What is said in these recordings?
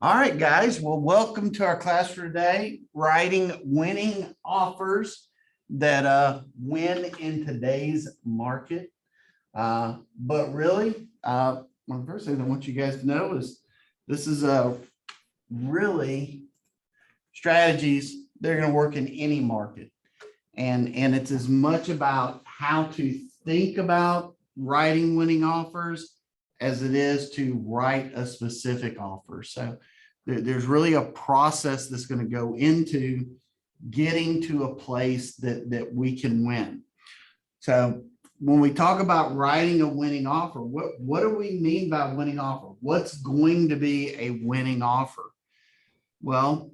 All right, guys. Well, welcome to our class for today, writing winning offers that win in today's market. But really, one of the first things I want you guys to know is this is really strategies that are going to work in any market. And it's as much about how to think about writing winning offers as it is to write a specific offer. So there's really a process that's going to go into getting to a place that we can win. So when we talk about writing a winning offer, what do we mean by winning offer? What's going to be a winning offer? Well,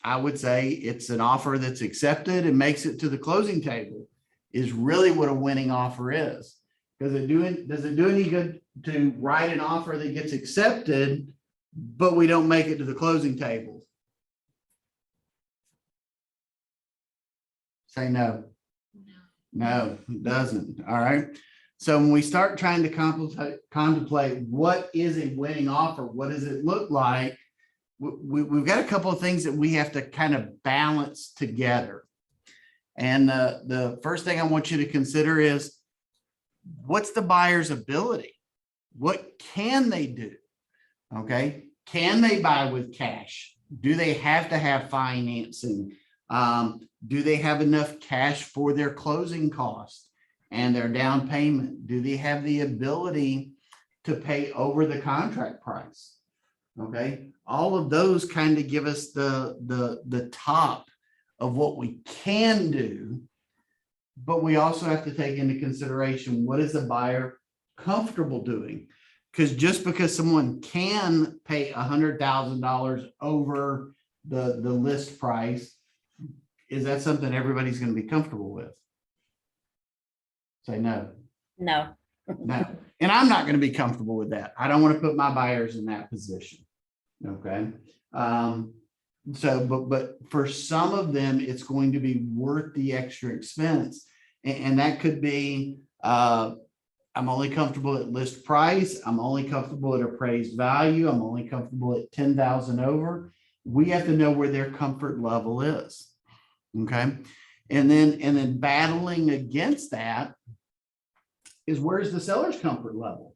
I would say it's an offer that's accepted and makes it to the closing table is really what a winning offer is. Does it do any good to write an offer that gets accepted, but we don't make it to the closing table? Say no. No, it doesn't. All right. So when we start trying to contemplate what is a winning offer, what does it look like? We've got a couple of things that we have to kind of balance together. And the first thing I want you to consider is what's the buyer's ability? What can they do? Okay. Can they buy with cash? Do they have to have financing? Do they have enough cash for their closing costs and their down payment? Do they have the ability to pay over the contract price? Okay, all of those kind of give us the top of what we can do, but we also have to take into consideration what is the buyer comfortable doing? Because just because someone can pay $100,000 over the list price, is that something everybody's going to be comfortable with? Say no. No. No. And I'm not going to be comfortable with that. I don't want to put my buyers in that position. Okay. But for some of them, it's going to be worth the extra expense. And that could be, I'm only comfortable at list price. I'm only comfortable at appraised value. I'm only comfortable at 10,000 over. We have to know where their comfort level is. Okay. And then battling against that is where's the seller's comfort level?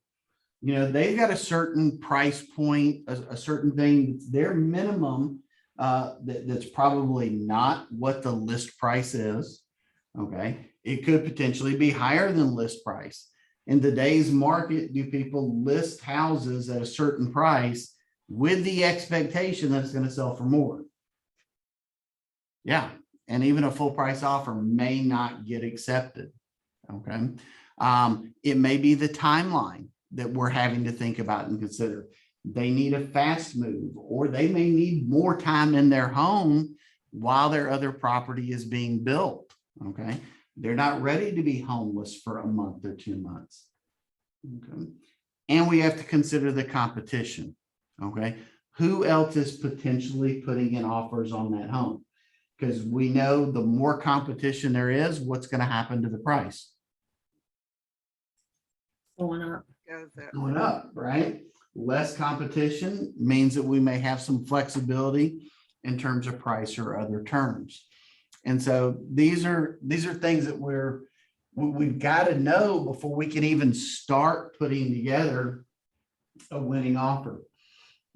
You know, they've got a certain price point, a certain thing that's their minimum that's probably not what the list price is. Okay. It could potentially be higher than list price. In today's market, do people list houses at a certain price with the expectation that it's going to sell for more? Yeah. And even a full price offer may not get accepted. Okay. It may be the timeline that we're having to think about and consider. They need a fast move, or they may need more time in their home while their other property is being built. Okay. They're not ready to be homeless for a month or 2 months. Okay. And we have to consider the competition. Okay. Who else is potentially putting in offers on that home? Because we know the more competition there is, what's going to happen to the price? Going up. Going up, right? Less competition means that we may have some flexibility in terms of price or other terms. And so these are things that we've got to know before we can even start putting together a winning offer.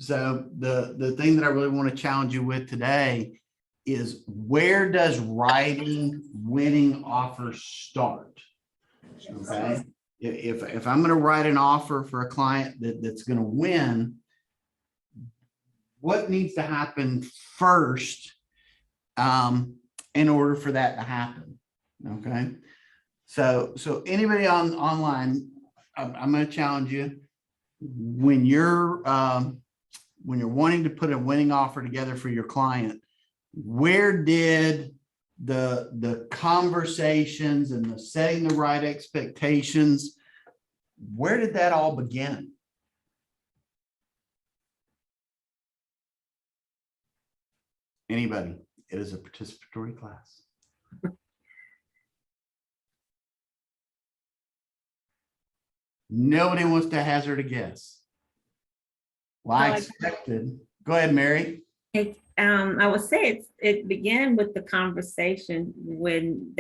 So the thing that I really want to challenge you with today is, where does writing winning offers start? Okay. If I'm going to write an offer for a client that's going to win, what needs to happen first in order for that to happen? Okay. So anybody online, I'm going to challenge you, when you're wanting to put a winning offer together for your client, where did the conversations and the setting the right expectations, where did that all begin? Anybody? It is a participatory class. Nobody wants to hazard a guess. Well, I expected Go ahead, Mary. I would say it began with the conversation when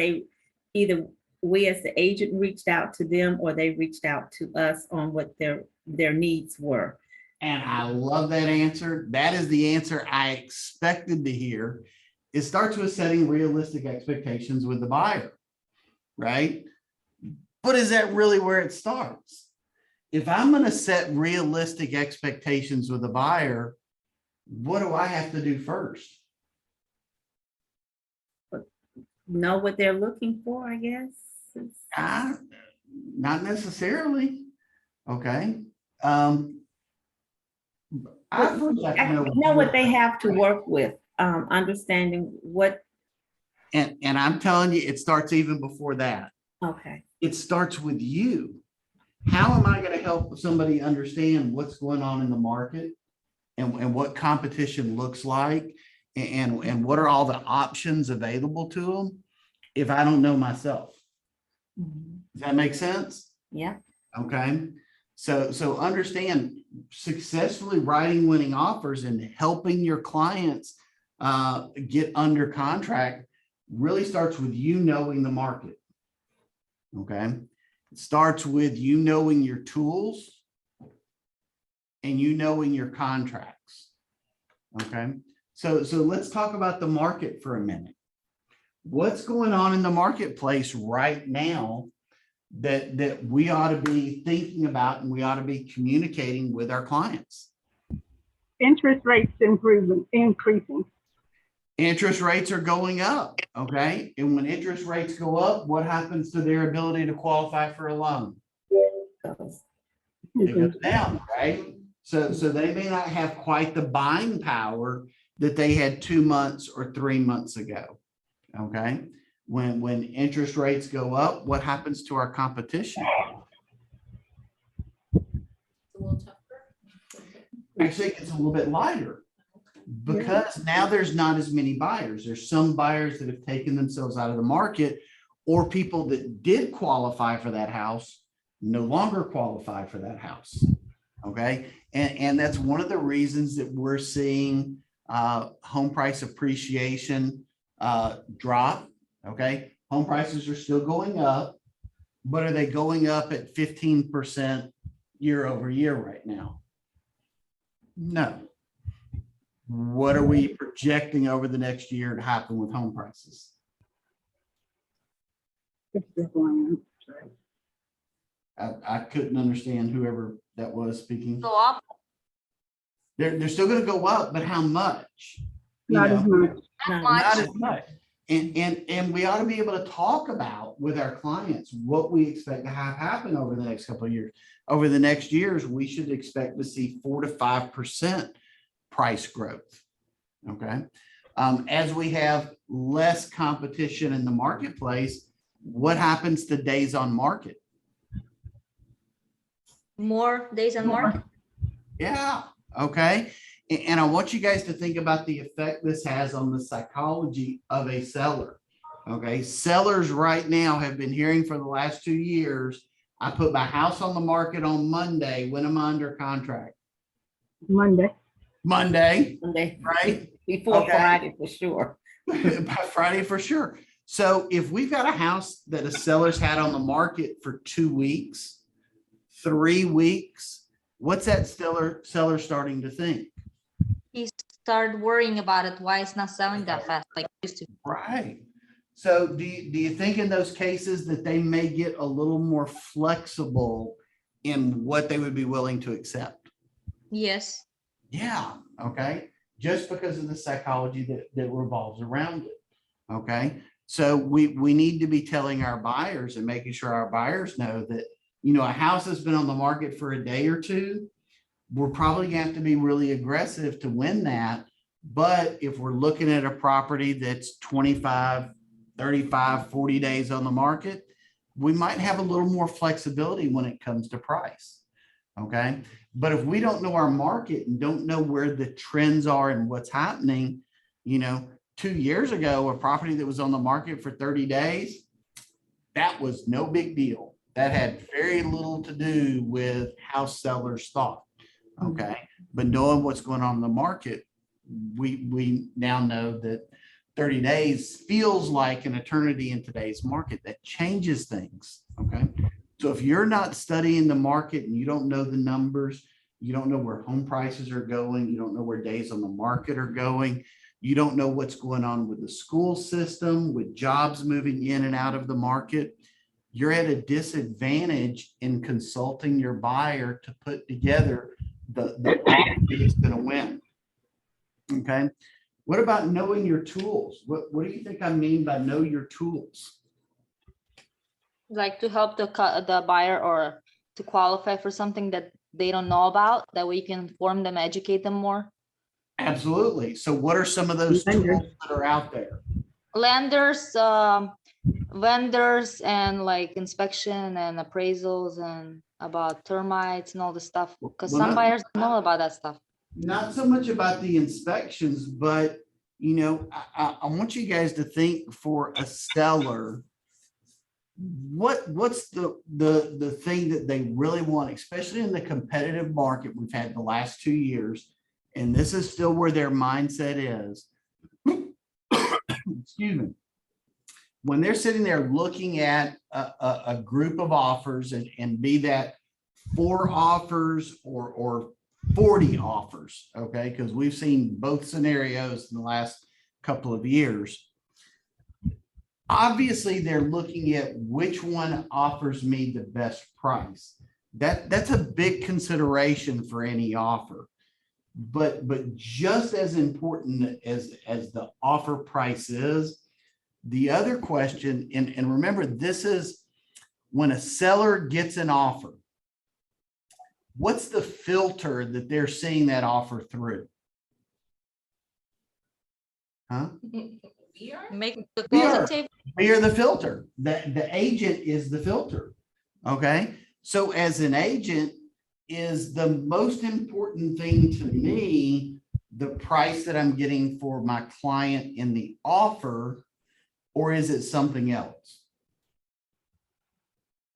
either we as the agent reached out to them or they reached out to us on what their needs were. And I love that answer. That is the answer I expected to hear. It starts with setting realistic expectations with the buyer, right? But is that really where it starts? If I'm going to set realistic expectations with the buyer, what do I have to do first? Know what they're looking for, I guess. Not necessarily. Okay. I know what they have to work with, understanding what. And I'm telling you, it starts even before that. Okay. It starts with you. How am I going to help somebody understand what's going on in the market and what competition looks like and what are all the options available to them if I don't know myself? Does that make sense? Yeah. Okay. So understand, successfully writing winning offers and helping your clients get under contract really starts with you knowing the market. Okay. It starts with you knowing your tools and you knowing your contracts. Okay. So let's talk about the market for a minute. What's going on in the marketplace right now that we ought to be thinking about and we ought to be communicating with our clients? Interest rates increasing. Interest rates are going up, okay? And when interest rates go up, what happens to their ability to qualify for a loan? It goes down, right? So they may not have quite the buying power that they had 2 months or 3 months ago, okay? When interest rates go up, what happens to our competition? Actually, it's a little bit lighter because now there's not as many buyers. There's some buyers that have taken themselves out of the market, or people that did qualify for that house no longer qualify for that house. Okay. And that's one of the reasons that we're seeing home price appreciation drop. Okay. Home prices are still going up, but are they going up at 15% year over year right now? No. What are we projecting over the next year to happen with home prices? I couldn't understand whoever that was speaking. Go up. They're still going to go up, but how much? Not as much. Not as much. And we ought to be able to talk about with our clients what we expect to have happen over the next couple of years. Over the next years, we should expect to see 4 to 5% price growth. Okay. As we have less competition in the marketplace, what happens to days on market? More days on market. Yeah. Okay. And I want you guys to think about the effect this has on the psychology of a seller. Okay. Sellers right now have been hearing for the last 2 years, I put my house on the market on Monday. When am I under contract? Monday. Right? Before Friday for sure. By Friday for sure. So if we've got a house that a seller's had on the market for 2 weeks, 3 weeks, what's that seller starting to think? He started worrying about it. Why it's not selling that fast like it used to? Right. So do you think in those cases that they may get a little more flexible in what they would be willing to accept? Yes. Yeah. Okay. Just because of the psychology that revolves around it. Okay. So we need to be telling our buyers and making sure our buyers know that, you know, a house has been on the market for a day or two. We're probably going to have to be really aggressive to win that. But if we're looking at a property that's 25, 35, 40 days on the market, we might have a little more flexibility when it comes to price. Okay. But if we don't know our market and don't know where the trends are and what's happening, you know, 2 years ago, a property that was on the market for 30 days, that was no big deal. That had very little to do with how sellers thought. Okay, but knowing what's going on in the market, we now know that 30 days feels like an eternity in today's market. That changes things. Okay, so if you're not studying the market and you don't know the numbers, you don't know where home prices are going, you don't know where days on the market are going, you don't know what's going on with the school system, with jobs moving in and out of the market, you're at a disadvantage in consulting your buyer to put together the offer that's going to win. Okay. What about knowing your tools? What do you think I mean by know your tools? Like to help the buyer or to qualify for something that they don't know about, that way you can inform them, educate them more. Absolutely. So what are some of those tools that are out there? Lenders, vendors, and like inspection and appraisals and about termites and all the stuff, because Well, some not- buyers don't know about that stuff. Not so much about the inspections, but I want you guys to think for a seller, what's the thing that they really want, especially in the competitive market we've had the last 2 years, and this is still where their mindset is. Excuse me. When they're sitting there looking at a group of offers and be that 4 offers or 40 offers, okay, because we've seen both scenarios in the last couple of years. Obviously, they're looking at which one offers me the best price. That's a big consideration for any offer. But just as important as the offer price is, the other question, and remember, this is when a seller gets an offer, what's the filter that they're seeing that offer through? Huh? Make the We closing are. table. We are the filter. The agent is the filter. Okay. So as an agent, is the most important thing to me the price that I'm getting for my client in the offer, or is it something else?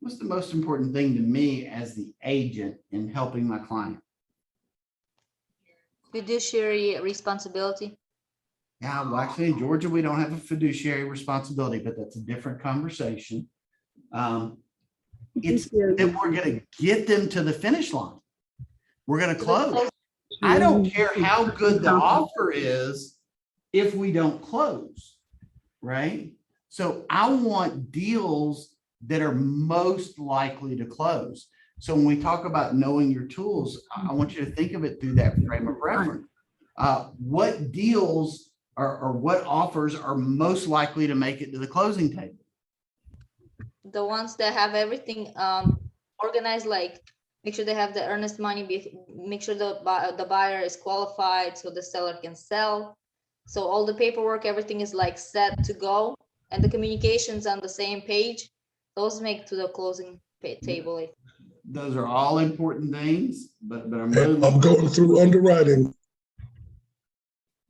What's the most important thing to me as the agent in helping my client? Fiduciary responsibility. Yeah, well, actually, in Georgia, we don't have a fiduciary responsibility, but that's a different conversation. It's that we're going to get them to the finish line. We're going to close. I don't care how good the offer is if we don't close, right? So I want deals that are most likely to close. So when we talk about knowing your tools, I want you to think of it through that frame of reference. What deals or what offers are most likely to make it to the closing table? The ones that have everything organized, like make sure they have the earnest money, make sure the buyer is qualified so the seller can sell. So all the paperwork, everything is like set to go, and the communications on the same page. Those make to the closing table. Those are all important things, but I'm going through underwriting.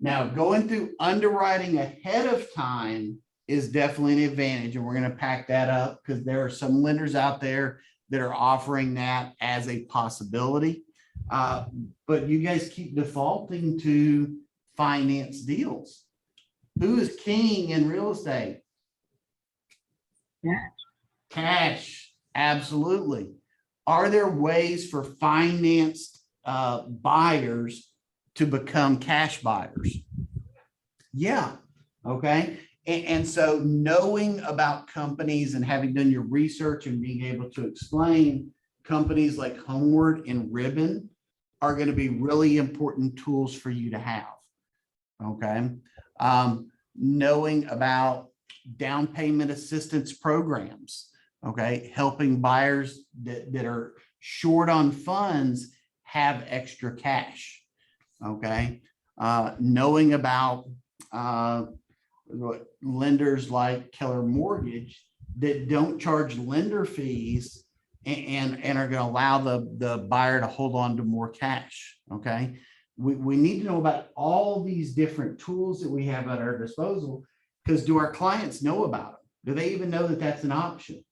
Now, going through underwriting ahead of time is definitely an advantage, and we're going to pack that up because there are some lenders out there that are offering that as a possibility. But you guys keep defaulting to finance deals. Who is king in real estate? Cash, absolutely. Are there ways for financed buyers to become cash buyers? Yeah. Okay. And so knowing about companies and having done your research and being able to explain companies like Homeward and Ribbon are going to be really important tools for you to have. Okay. Knowing about down payment assistance programs. Okay. Helping buyers that are short on funds have extra cash. Okay. Knowing about lenders like Keller Mortgage that don't charge lender fees and are going to allow the buyer to hold on to more cash. Okay. We need to know about all these different tools that we have at our disposal, because do our clients know about them? Do they even know that that's an option?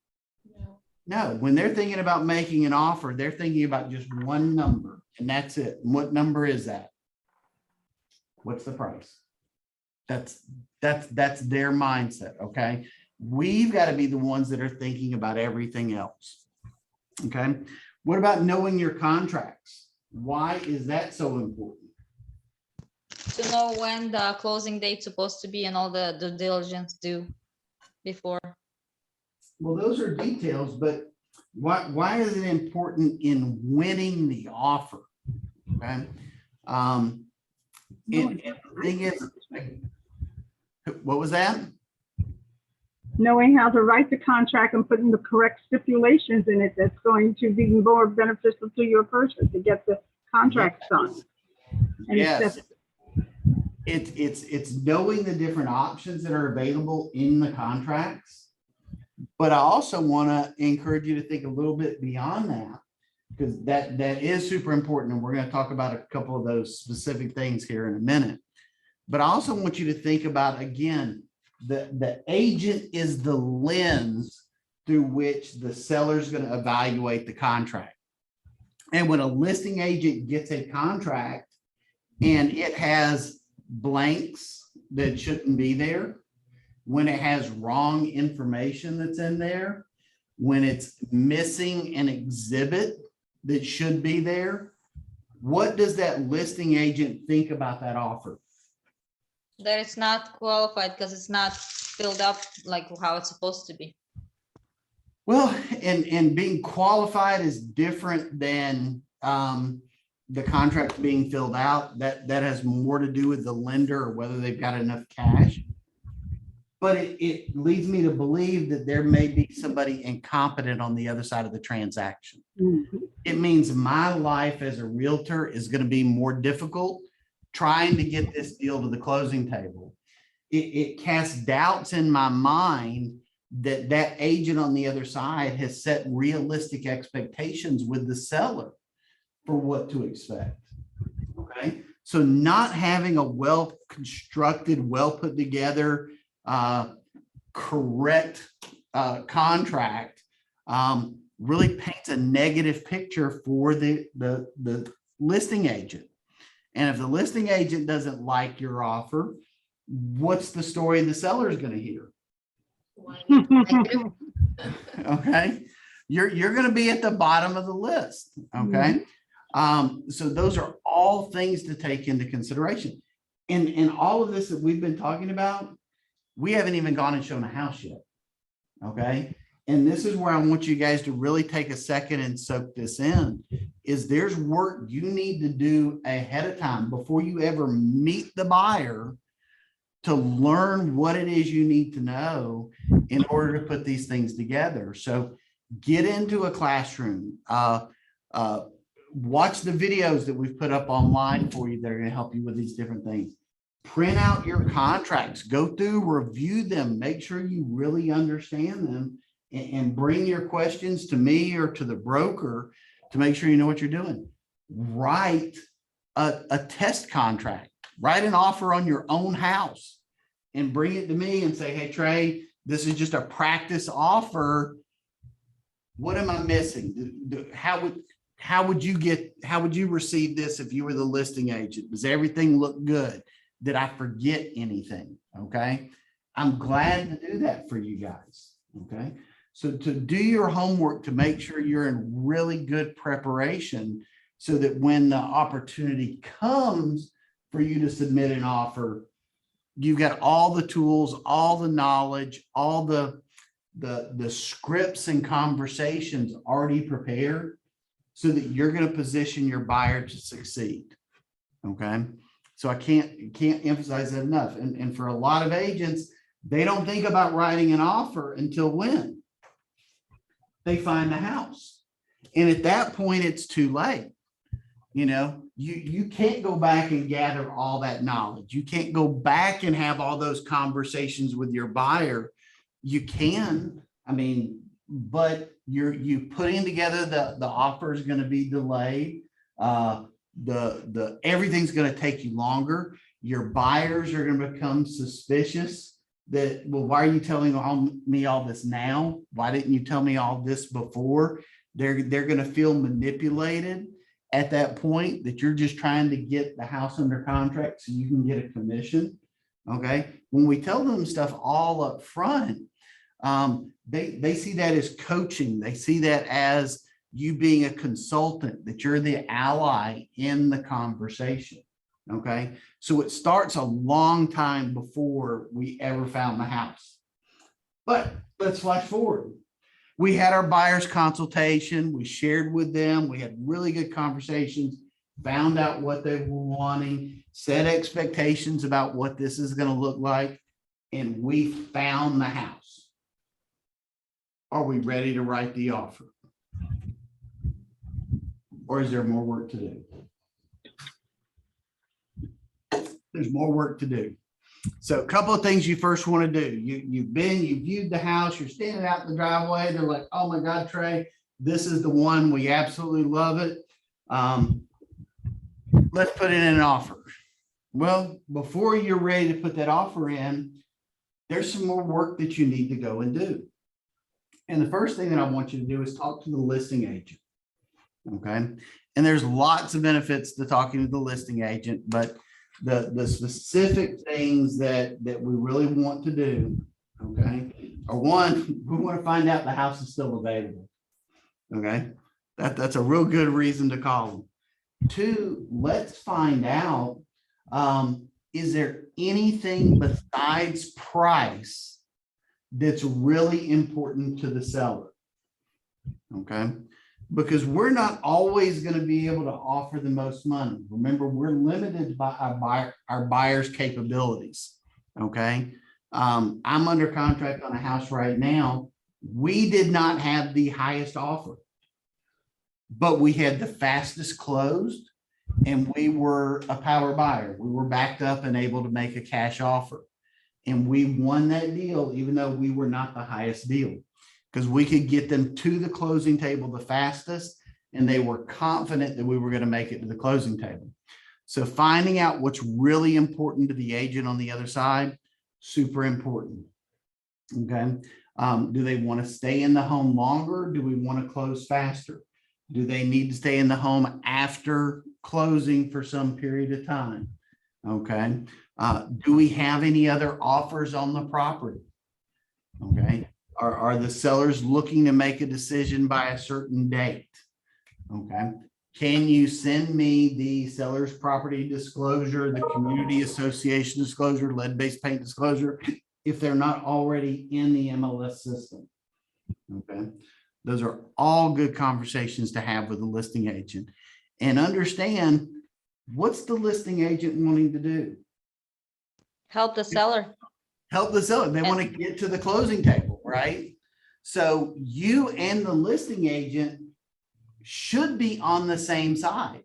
No, when they're thinking about making an offer, they're thinking about just one number and that's it. And what number is that? What's the price? That's their mindset, okay? We've got to be the ones that are thinking about everything else. Okay. What about knowing your contracts? Why is that so important? To know when the closing date's supposed to be and all the due diligence due before. Well, those are details, but why is it important in winning the offer? Okay. And the thing is, what was that? Knowing how to write the contract and putting the correct stipulations in it that's going to be more beneficial to your person to get the contract signed. And Yes. accepted. It's knowing the different options that are available in the contracts. But I also want to encourage you to think a little bit beyond that, because that is super important. And we're going to talk about a couple of those specific things here in a minute. But I also want you to think about, again, the agent is the lens through which the seller is going to evaluate the contract. And when a listing agent gets a contract and it has blanks that shouldn't be there, when it has wrong information that's in there, when it's missing an exhibit that should be there, what does that listing agent think about that offer? That it's not qualified because it's not filled up like how it's supposed to be. Well, and being qualified is different than the contract being filled out. That has more to do with the lender or whether they've got enough cash. But it leads me to believe that there may be somebody incompetent on the other side of the transaction. Mhm. It means my life as a realtor is going to be more difficult trying to get this deal to the closing table. It casts doubts in my mind that agent on the other side has set realistic expectations with the seller for what to expect. Okay. So not having a well-constructed, well put together, correct contract really paints a negative picture for the listing agent. And if the listing agent doesn't like your offer, what's the story the seller is going to hear? Okay. You're going to be at the bottom of the list. Okay. So those are all things to take into consideration. And all of this that we've been talking about, we haven't even gone and shown a house yet. Okay. And this is where I want you guys to really take a second and soak this in, is there's work you need to do ahead of time before you ever meet the buyer to learn what it is you need to know in order to put these things together. So get into a classroom, watch the videos that we've put up online for you that are going to help you with these different things. Print out your contracts, go through, review them, make sure you really understand them, and bring your questions to me or to the broker to make sure you know what you're doing. Write a test contract, write an offer on your own house and bring it to me and say, hey, Trey, this is just a practice offer. What am I missing? How would you receive this if you were the listing agent? Does everything look good? Did I forget anything? Okay. I'm glad to do that for you guys. Okay. So to do your homework to make sure you're in really good preparation so that when the opportunity comes for you to submit an offer, you've got all the tools, all the knowledge, all the scripts and conversations already prepared so that you're going to position your buyer to succeed. Okay. So I can't emphasize that enough. And for a lot of agents, they don't think about writing an offer until when? They find the house. And at that point, it's too late. You know, you can't go back and gather all that knowledge. You can't go back and have all those conversations with your buyer. You can, I mean, but you putting together the offer is going to be delayed. Everything's going to take you longer. Your buyers are going to become suspicious that, well, why are you telling me all this now? Why didn't you tell me all this before? They're going to feel manipulated at that point, that you're just trying to get the house under contract so you can get a commission. Okay. When we tell them stuff all up front, they see that as coaching. They see that as you being a consultant, that you're the ally in the conversation. Okay. So it starts a long time before we ever found the house. But let's flash forward. We had our buyer's consultation. We shared with them. We had really good conversations, found out what they were wanting, set expectations about what this is going to look like, and we found the house. Are we ready to write the offer? Or is there more work to do? There's more work to do. So a couple of things you first want to do. You viewed the house, you're standing out in the driveway. They're like, oh my God, Trey, this is the one. We absolutely love it. Let's put in an offer. Well, before you're ready to put that offer in, there's some more work that you need to go and do. And the first thing that I want you to do is talk to the listing agent. Okay. And there's lots of benefits to talking to the listing agent, but the specific things that we really want to do, okay, are one, we want to find out the house is still available. Okay. That's a real good reason to call them. Two, let's find out, is there anything besides price that's really important to the seller? Okay. Because we're not always going to be able to offer the most money. Remember, we're limited by our buyer's capabilities. Okay. I'm under contract on a house right now. We did not have the highest offer, but we had the fastest closed, and we were a power buyer. We were backed up and able to make a cash offer. And we won that deal, even though we were not the highest deal, because we could get them to the closing table the fastest, and they were confident that we were going to make it to the closing table. So finding out what's really important to the agent on the other side, super important. Okay. Do they want to stay in the home longer? Do we want to close faster? Do they need to stay in the home after closing for some period of time? Okay. Do we have any other offers on the property? Okay. Are the sellers looking to make a decision by a certain date? Okay. Can you send me the seller's property disclosure, the community association disclosure, lead-based paint disclosure, if they're not already in the MLS system? Okay. Those are all good conversations to have with the listing agent, and understand, what's the listing agent wanting to do? Help the seller. Help the seller. They want to get to the closing table, right? So you and the listing agent should be on the same side.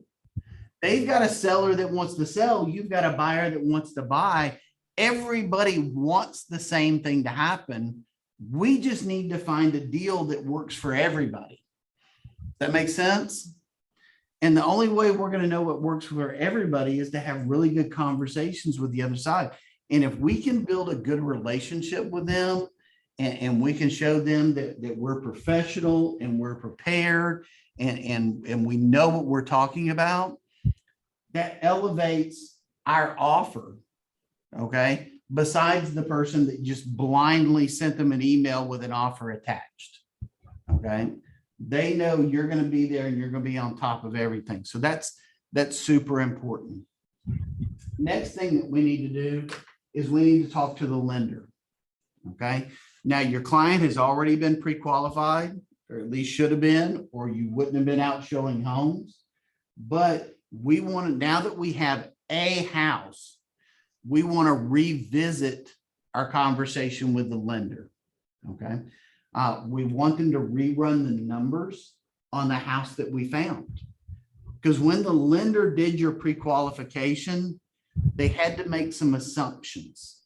They've got a seller that wants to sell. You've got a buyer that wants to buy. Everybody wants the same thing to happen. We just need to find a deal that works for everybody. That makes sense? And the only way we're going to know what works for everybody is to have really good conversations with the other side. And if we can build a good relationship with them, and we can show them that we're professional and we're prepared and we know what we're talking about, that elevates our offer. Okay. Besides the person that just blindly sent them an email with an offer attached. Okay. They know you're going to be there and you're going to be on top of everything. So that's super important. Next thing that we need to do is we need to talk to the lender. Okay. Now your client has already been pre-qualified, or at least should have been, or you wouldn't have been out showing homes. But we want to, now that we have a house, we want to revisit our conversation with the lender. Okay. We want them to rerun the numbers on the house that we found. Because when the lender did your pre-qualification, they had to make some assumptions.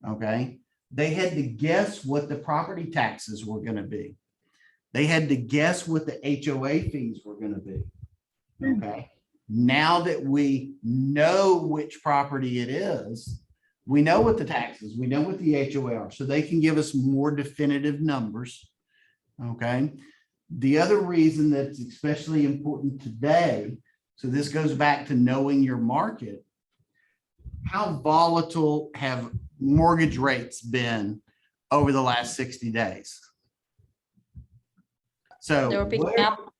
Okay. They had to guess what the property taxes were going to be. They had to guess what the HOA fees were going to be. Okay. Now that we know which property it is, We know what the taxes, we know what the HOA are, so they can give us more definitive numbers. Okay. The other reason that's especially important today, so this goes back to knowing your market. How volatile have mortgage rates been over the last 60 days? So They were picking where- up.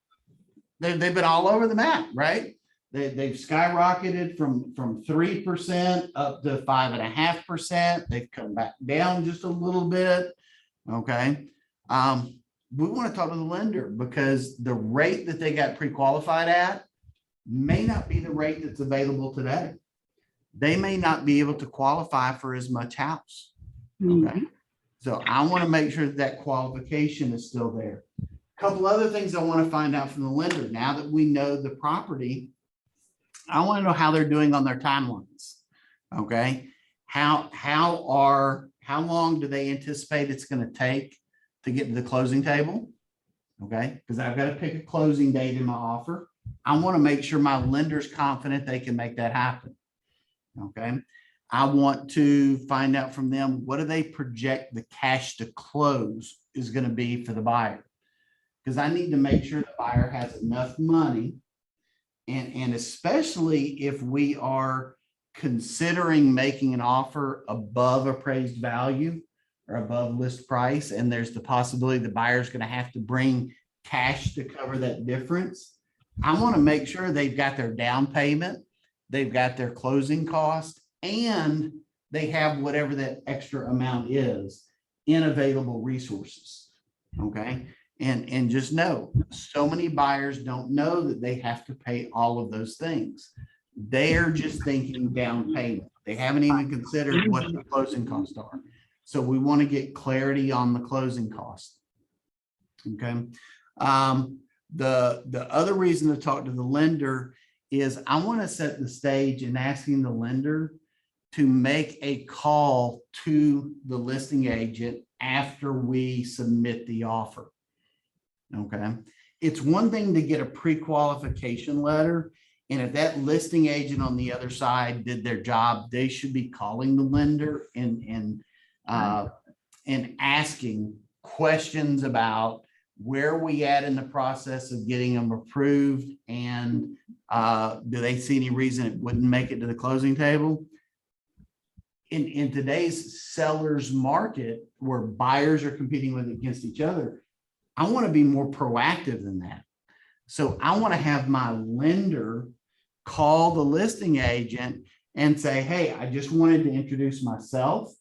they've been all over the map, right? They've skyrocketed from 3% up to 5.5%. They've come back down just a little bit. Okay. We want to talk to the lender because the rate that they got pre-qualified at may not be the rate that's available today. They may not be able to qualify for as much house. Okay. So I want to make sure that that qualification is still there. Couple other things I want to find out from the lender. Now that we know the property, I want to know how they're doing on their timelines. Okay. How long do they anticipate it's going to take to get to the closing table? Okay. Because I've got to pick a closing date in my offer. I want to make sure my lender's confident they can make that happen. Okay. I want to find out from them, what do they project the cash to close is going to be for the buyer? Because I need to make sure the buyer has enough money. And especially if we are considering making an offer above appraised value or above list price, and there's the possibility the buyer's going to have to bring cash to cover that difference. I want to make sure they've got their down payment, they've got their closing cost, and they have whatever that extra amount is in available resources. Okay. And just know, so many buyers don't know that they have to pay all of those things. They're just thinking down payment. They haven't even considered what the closing costs are. So we want to get clarity on the closing cost. Okay. The other reason to talk to the lender is I want to set the stage in asking the lender to make a call to the listing agent after we submit the offer. Okay. It's one thing to get a pre-qualification letter. And if that listing agent on the other side did their job, they should be calling the lender and asking questions about where we at in the process of getting them approved, and do they see any reason it wouldn't make it to the closing table? In today's sellers market where buyers are competing against each other, I want to be more proactive than that. So I want to have my lender call the listing agent and say, hey, I just wanted to introduce myself,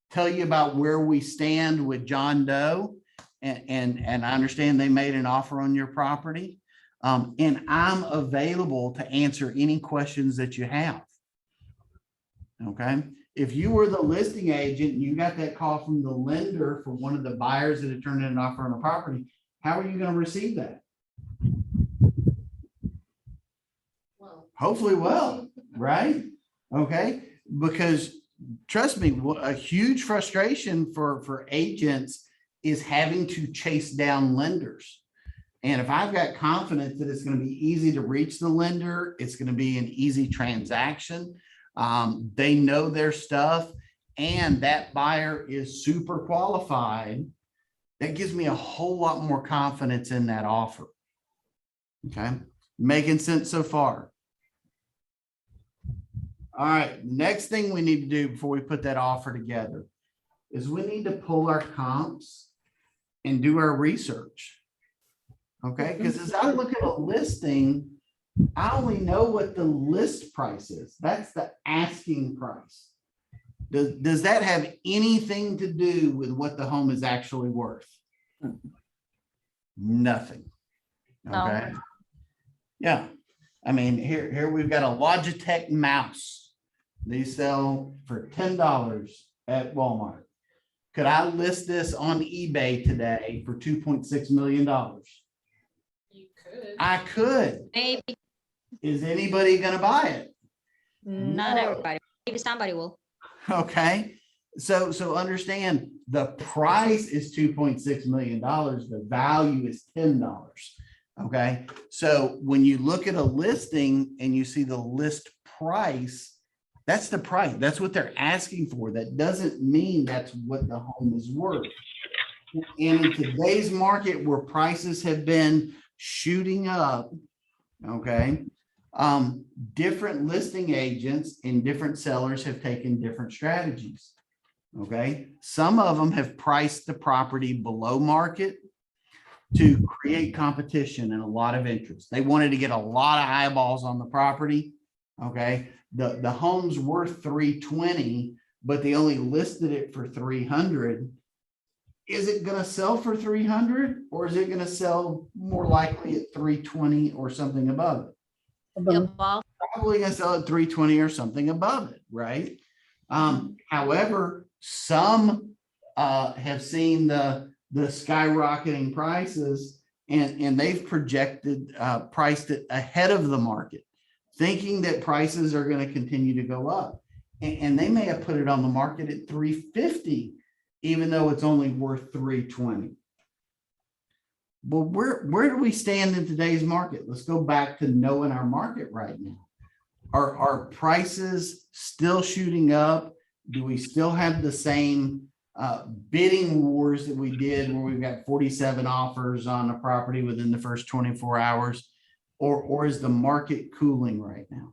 tell you about where we stand with John Doe. And I understand they made an offer on your property. And I'm available to answer any questions that you have. Okay. If you were the listing agent and you got that call from the lender for one of the buyers that had turned in an offer on a property, how are you going to receive that? Hopefully well, right? Okay. Because trust me, a huge frustration for agents is having to chase down lenders. And if I've got confidence that it's going to be easy to reach the lender, it's going to be an easy transaction. They know their stuff, and that buyer is super qualified. That gives me a whole lot more confidence in that offer. Okay. Making sense so far? All right. Next thing we need to do before we put that offer together is we need to pull our comps and do our research. Okay. Because as I look at a listing, I only know what the list price is. That's the asking price. Does that have anything to do with what the home is actually worth? Nothing. No. Okay. Yeah. I mean, here we've got a Logitech mouse. They sell for $10 at Walmart. Could I list this on eBay today for $2.6 million? You could. I could. Maybe Is anybody going to buy it? not No. everybody, maybe somebody will. Okay. So understand the price is $2.6 million. The value is $10. Okay. So when you look at a listing and you see the list price, That's the price. That's what they're asking for. That doesn't mean that's what the home is worth. And in today's market where prices have been shooting up, okay, different listing agents and different sellers have taken different strategies. Okay, some of them have priced the property below market to create competition and a lot of interest. They wanted to get a lot of eyeballs on the property. Okay, the home's worth 320, but they only listed it for 300. Is it going to sell for 300 or is it going to sell more likely at 320 or something above it? Above. Probably going to sell at 320 or something above it, right? However, some have seen the skyrocketing prices and they've projected priced it ahead of the market, thinking that prices are going to continue to go up. And they may have put it on the market at 350, even though it's only worth 320. Well, where do we stand in today's market? Let's go back to knowing our market right now. Are prices still shooting up? Do we still have the same bidding wars that we did where we've got 47 offers on a property within the first 24 hours? Or is the market cooling right now?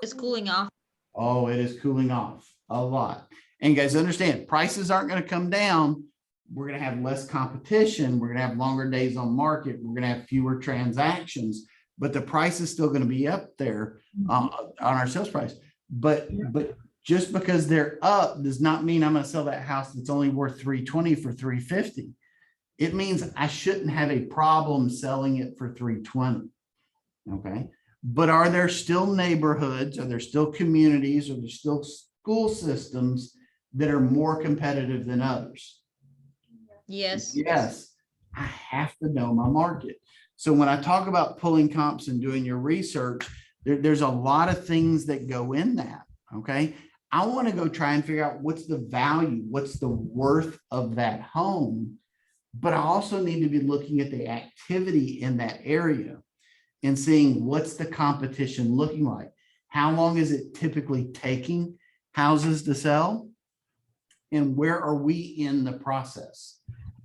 It's cooling off. Oh, it is cooling off a lot. And guys, understand, prices aren't going to come down. We're going to have less competition. We're going to have longer days on market. We're going to have fewer transactions, but the price is still going to be up there on our sales price. But just because they're up does not mean I'm going to sell that house that's only worth 320 for 350. It means I shouldn't have a problem selling it for 320. Okay. But are there still neighborhoods? Are there still communities? Are there still school systems that are more competitive than others? Yes. Yes. I have to know my market. So when I talk about pulling comps and doing your research, there's a lot of things that go in that. Okay. I want to go try and figure out what's the value, what's the worth of that home. But I also need to be looking at the activity in that area and seeing what's the competition looking like. How long is it typically taking houses to sell? And where are we in the process?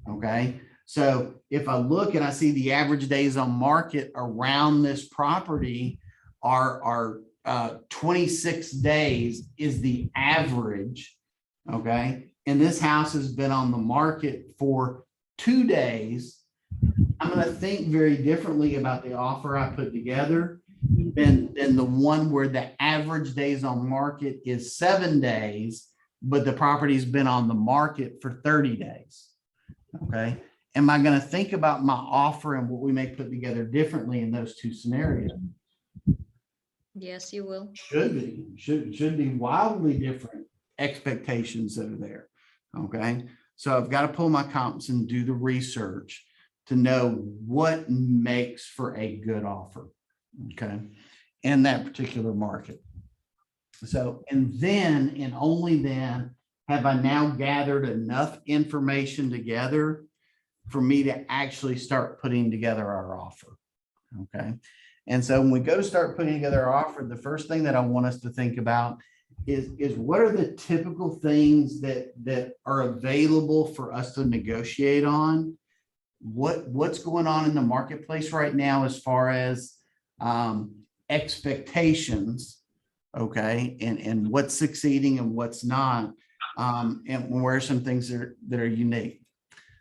Okay. So if I look and I see the average days on market around this property are 26 days is the average. Okay. And this house has been on the market for 2 days. I'm going to think very differently about the offer I put together than the one where the average days on market is 7 days, but the property's been on the market for 30 days. Okay. Am I going to think about my offer and what we may put together differently in those two scenarios? Yes, you will. Should be wildly different expectations that are there. Okay. So I've got to pull my comps and do the research to know what makes for a good offer. Okay. In that particular market. So, and then, and only then have I now gathered enough information together for me to actually start putting together our offer. Okay. And so when we go to start putting together our offer, the first thing that I want us to think about is what are the typical things that are available for us to negotiate on? What's going on in the marketplace right now as far as expectations, okay, and what's succeeding and what's not, and where are some things that are unique.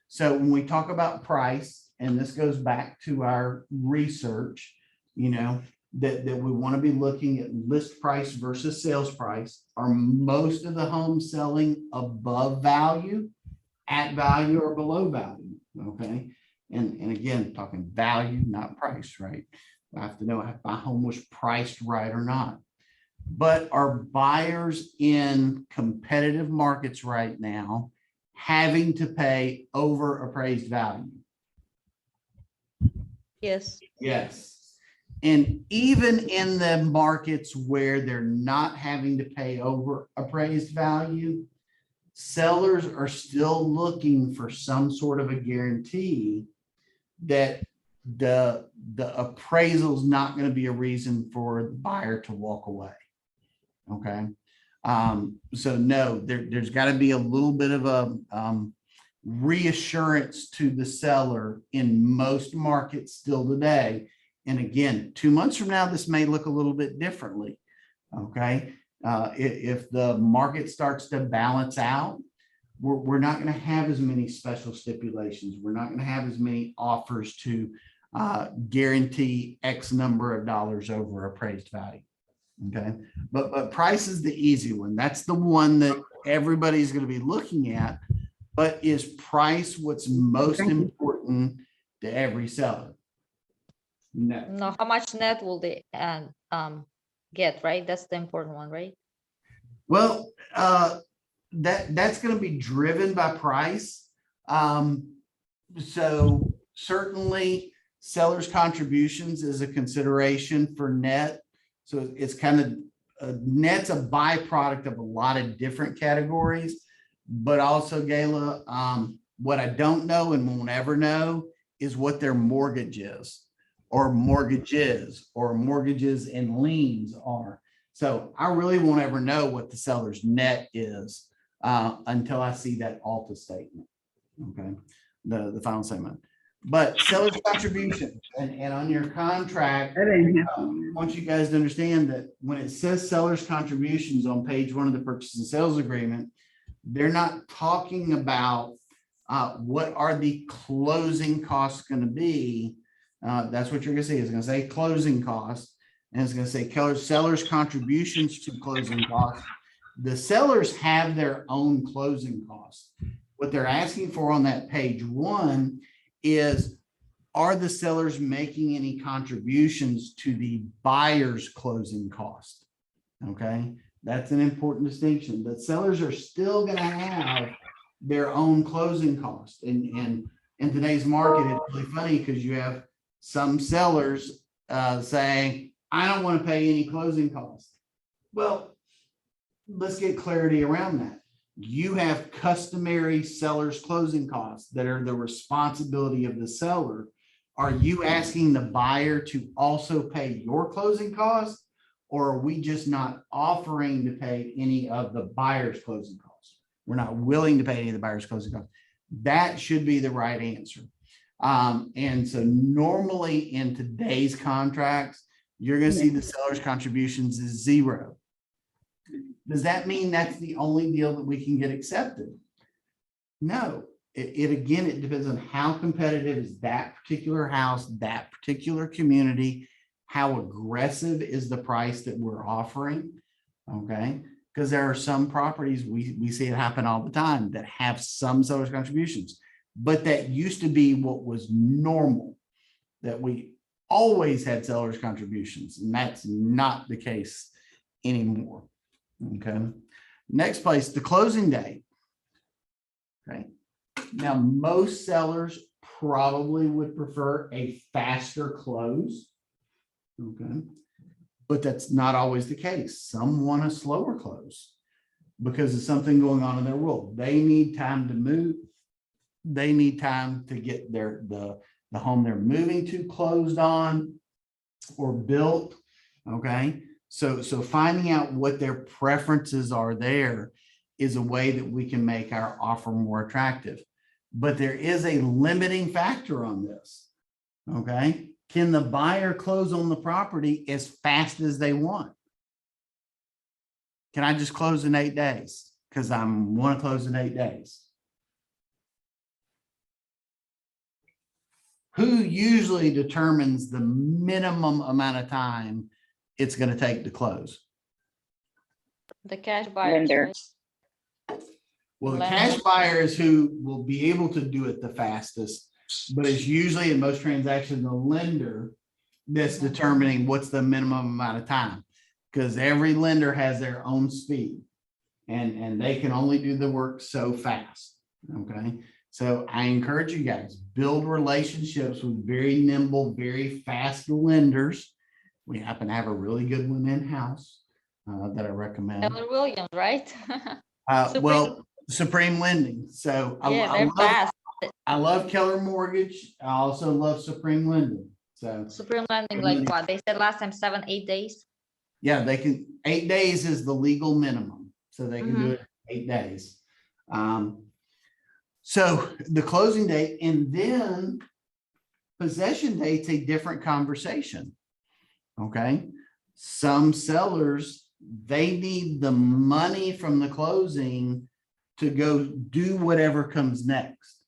So when we talk about price, and this goes back to our research, you know, that we want to be looking at list price versus sales price. Are most of the homes selling above value, at value, or below value? Okay. And again, talking value, not price, right? I have to know if my home was priced right or not. But are buyers in competitive markets right now having to pay over appraised value? Yes. Yes. And even in the markets where they're not having to pay over appraised value, sellers are still looking for some sort of a guarantee that the appraisal is not going to be a reason for the buyer to walk away. Okay. So no, there's got to be a little bit of a reassurance to the seller in most markets still today. And again, 2 months from now, this may look a little bit differently. Okay. If the market starts to balance out, we're not going to have as many special stipulations. We're not going to have as many offers to guarantee X number of dollars over appraised value. Okay. But price is the easy one. That's the one that everybody's going to be looking at. But is price what's most important to every seller? No. No, how much net will they get, right? That's the important one, right? Well, that's going to be driven by price. So certainly seller's contributions is a consideration for net. So it's kind of net's a byproduct of a lot of different categories. But also, Gayla, what I don't know and won't ever know is what their mortgage is, or mortgages, or mortgages and liens are. So I really won't ever know what the seller's net is until I see that Alta statement. Okay, the final statement. But seller's contribution and on your contract, That ain't I happening. want you guys to understand that when it says seller's contributions on page 1 of the purchase and sales agreement, they're not talking about what are the closing costs going to be. That's what you're going to see. It's going to say closing costs, and it's going to say seller's contributions to closing costs. The sellers have their own closing costs. What they're asking for on that page 1 is, are the sellers making any contributions to the buyer's closing cost? Okay. That's an important distinction. The sellers are still going to have their own closing costs. And in today's market, it's really funny because you have some sellers saying, I don't want to pay any closing costs. Well, let's get clarity around that. You have customary seller's closing costs that are the responsibility of the seller. Are you asking the buyer to also pay your closing costs? Or are we just not offering to pay any of the buyer's closing costs? We're not willing to pay any of the buyer's closing costs. That should be the right answer. And so normally in today's contracts, you're going to see the seller's contributions is 0. Does that mean that's the only deal that we can get accepted? No. Again, it depends on how competitive is that particular house, that particular community. How aggressive is the price that we're offering? Okay, because there are some properties, we see it happen all the time, that have some seller's contributions, but that used to be what was normal, that we always had seller's contributions, and that's not the case anymore. Okay, next place, the closing date. Okay, now most sellers probably would prefer a faster close. Okay, but that's not always the case. Some want a slower close because of something going on in their world. They need time to move. They need time to get the home they're moving to closed on or built. Okay, so finding out what their preferences are there is a way that we can make our offer more attractive. But there is a limiting factor on this. Okay. Can the buyer close on the property as fast as they want? Can I just close in 8 days? Because I want to close in 8 days. Who usually determines the minimum amount of time it's going to take to close? The cash buyer. Lender. Well, the Lender. cash buyer is who will be able to do it the fastest, but it's usually in most transactions, the lender that's determining what's the minimum amount of time, because every lender has their own speed and they can only do the work so fast. Okay. So I encourage you guys, build relationships with very nimble, very fast lenders. We happen to have a really good one in-house that I recommend. Keller Williams, right? Well, Supreme Lending. So Yeah, they're fast. I love Keller Mortgage. I also love Supreme Lending. So Supreme Lending, like what? They said last time, 7-8 days. yeah, they can, 8 days is the legal minimum. so they can do it in 8 days. So the closing date and then possession date's a different conversation. Okay, some sellers, they need the money from the closing to go do whatever comes next.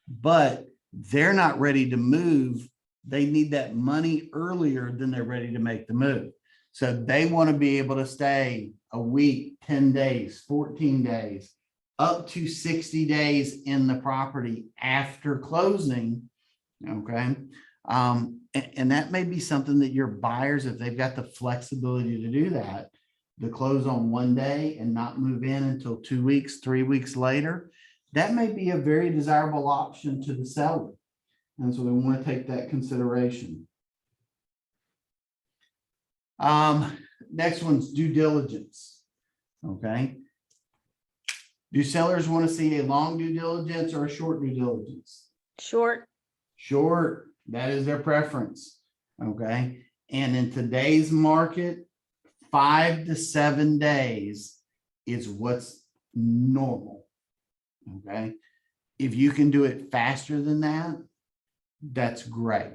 But they're not ready to move. They need that money earlier than they're ready to make the move. So they want to be able to stay a week, 10 days, 14 days, up to 60 days in the property after closing. Okay. And that may be something that your buyers, if they've got the flexibility to do that, to close on one day and not move in until 2 weeks, 3 weeks later, that may be a very desirable option to the seller. And so we want to take that consideration. Next one's due diligence. Okay. Do sellers want to see a long due diligence or a short due diligence? Short. Short, that is their preference. Okay. And in today's market, 5 to 7 days is what's normal. Okay. If you can do it faster than that, that's great.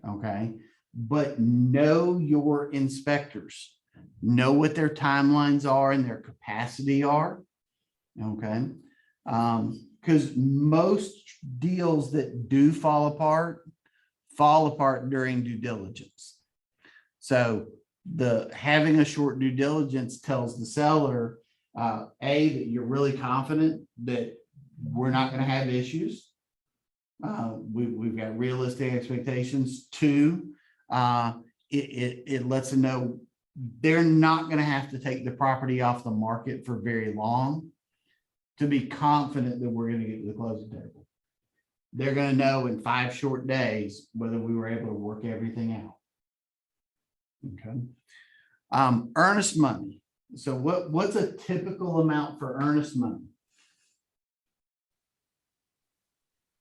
Okay. But know your inspectors, know what their timelines are and their capacity are. Okay. Because most deals that do fall apart during due diligence. So having a short due diligence tells the seller, A, that you're really confident that we're not going to have issues. We've got realistic expectations. 2, it lets them know they're not going to have to take the property off the market for very long to be confident that we're going to get to the closing table. They're going to know in 5 short days whether we were able to work everything out. Okay. Earnest money. So what's a typical amount for earnest money?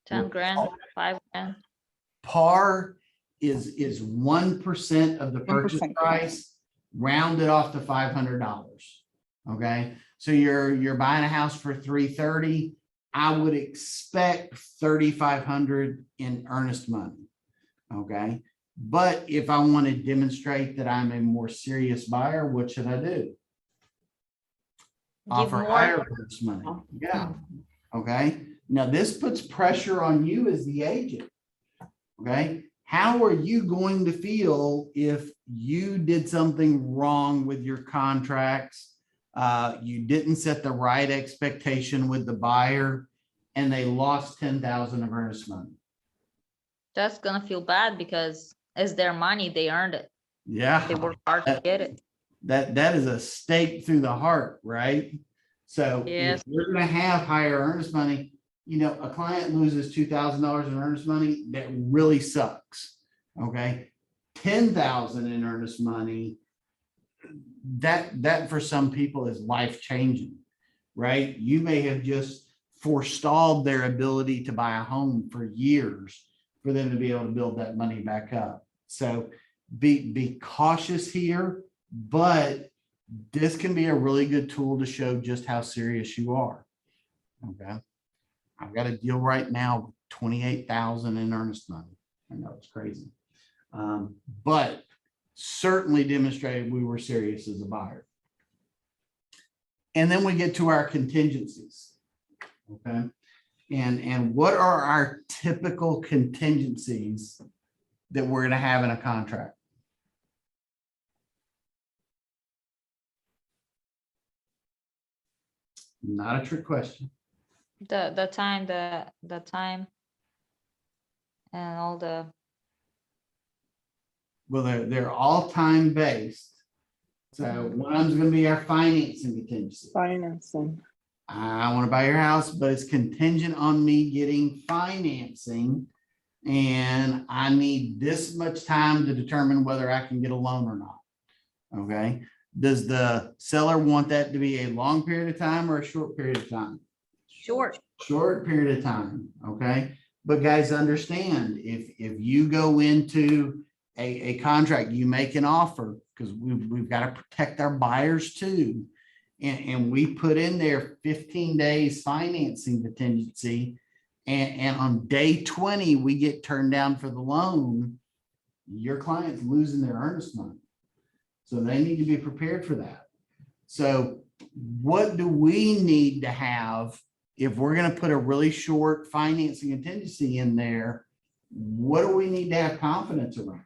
10 grand, 5 grand. Par is 1% of the purchase 1%. price, rounded off to $500. Okay, so you're buying a house for $330. I would expect $3,500 in earnest money. Okay, but if I want to demonstrate that I'm a more serious buyer, what should I do? Give Offer more. higher earnest money. Yeah. Okay. Now this puts pressure on you as the agent. Okay. How are you going to feel if you did something wrong with your contracts? You didn't set the right expectation with the buyer and they lost 10,000 of earnest money. That's gonna feel bad because it's their money, they earned it. Yeah. They worked hard to get it. That is a stake through the heart, right? So Yes. if you're going to have higher earnest money, you know, a client loses $2,000 in earnest money, that really sucks. Okay. 10,000 in earnest money, that for some people is life-changing, right? You may have just forestalled their ability to buy a home for years for them to be able to build that money back up. So be cautious here, but this can be a really good tool to show just how serious you are. Okay. I've got a deal right now with 28,000 in earnest money. I know it's crazy. But certainly demonstrated we were serious as a buyer. And then we get to our contingencies. Okay. And what are our typical contingencies that we're going to have in a contract? Not a trick question. The time and all the, Well, they're all time based. So one of them's going to be our financing contingency. Financing. I want to buy your house, but it's contingent on me getting financing. And I need this much time to determine whether I can get a loan or not. Okay. Does the seller want that to be a long period of time or a short period of time? short. Short period of time. Okay. But guys, understand if you go into a contract, you make an offer, because we've got to protect our buyers too. and we put in there 15 days financing contingency, and on day 20, we get turned down for the loan, your client's losing their earnest money. So they need to be prepared for that. So what do we need to have if we're going to put a really short financing contingency in there? What do we need to have confidence around?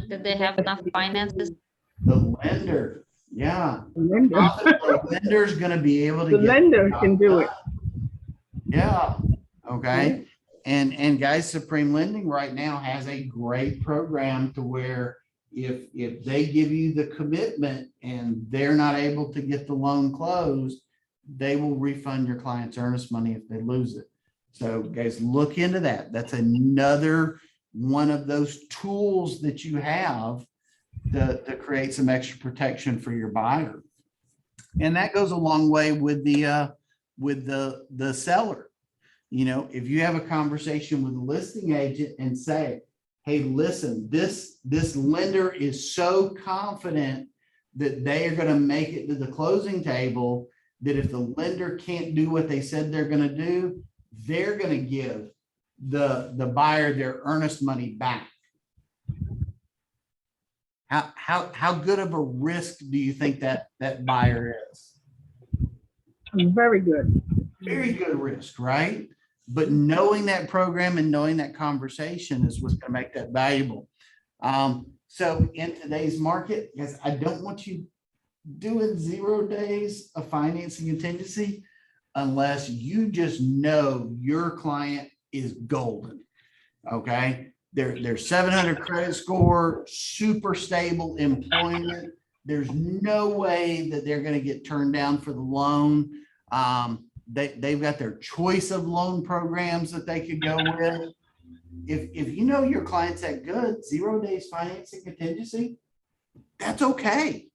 That they have enough finances. The lender, yeah. The lender, The lender's going to be able to the get. lender can do it. Yeah, okay. And guys, Supreme Lending right now has a great program to where if they give you the commitment and they're not able to get the loan closed, they will refund your client's earnest money if they lose it. So guys, look into that. That's another one of those tools that you have to create some extra protection for your buyer. And that goes a long way with the seller. You know, if you have a conversation with a listing agent and say, hey, listen, this lender is so confident that they are going to make it to the closing table, that if the lender can't do what they said they're going to do, they're going to give the buyer their earnest money back. How good of a risk do you think that buyer is? Very good. Very good risk, right? But knowing that program and knowing that conversation is what's going to make that valuable. So in today's market, guys, I don't want you doing 0 days of financing contingency unless you just know your client is golden. Okay. They're 700 credit score, super stable employment. There's no way that they're going to get turned down for the loan. They've got their choice of loan programs that they could go with. If you know your client's that good, 0 days financing contingency, that's okay.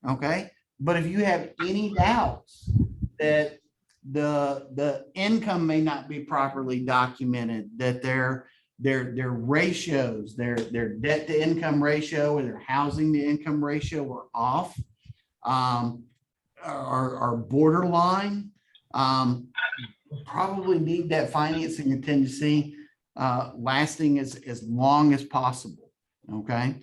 Okay. But if you have any doubts that the income may not be properly documented, that their ratios, their debt to income ratio or their housing to income ratio are off, are borderline, probably need that financing contingency lasting as long as possible. Okay.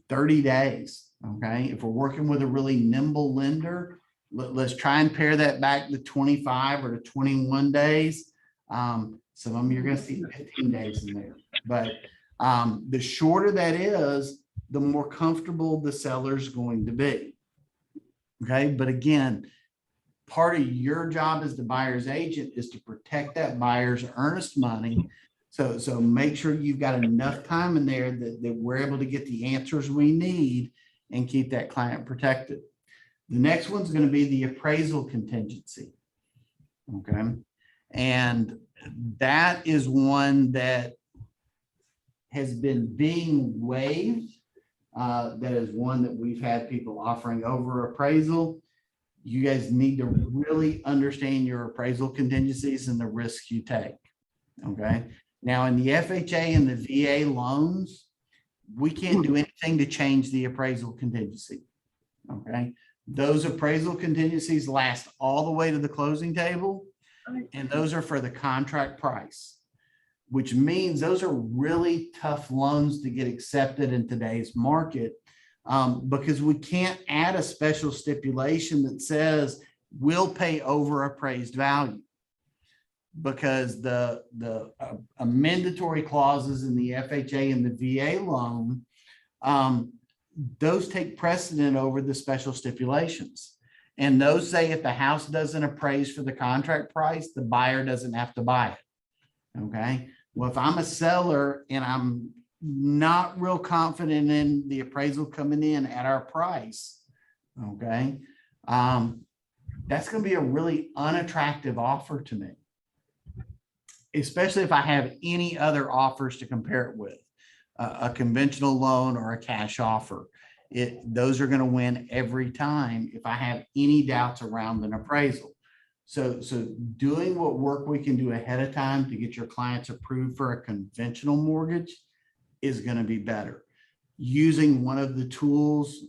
30 days. Okay. If we're working with a really nimble lender, let's try and pare that back to 25 or to 21 days. Some of them you're going to see 15 days in there, but the shorter that is, the more comfortable the seller's going to be. Okay. But again, part of your job as the buyer's agent is to protect that buyer's earnest money. So make sure you've got enough time in there that we're able to get the answers we need and keep that client protected. The next one's going to be the appraisal contingency. Okay. And that is one that has been being waived. That is one that we've had people offering over appraisal. You guys need to really understand your appraisal contingencies and the risks you take. Okay. Now in the FHA and the VA loans, we can't do anything to change the appraisal contingency. Okay. Those appraisal contingencies last all the way to the closing table. And those are for the contract price, which means those are really tough loans to get accepted in today's market, because we can't add a special stipulation that says we'll pay over appraised value, because the mandatory clauses in the FHA and the VA loan, those take precedent over the special stipulations. And those say if the house doesn't appraise for the contract price, the buyer doesn't have to buy it. Okay. Well, if I'm a seller and I'm not real confident in the appraisal coming in at our price, okay, that's going to be a really unattractive offer to me, especially if I have any other offers to compare it with, a conventional loan or a cash offer. Those are going to win every time if I have any doubts around an appraisal. So doing what work we can do ahead of time to get your clients approved for a conventional mortgage is going to be better. Using one of the tools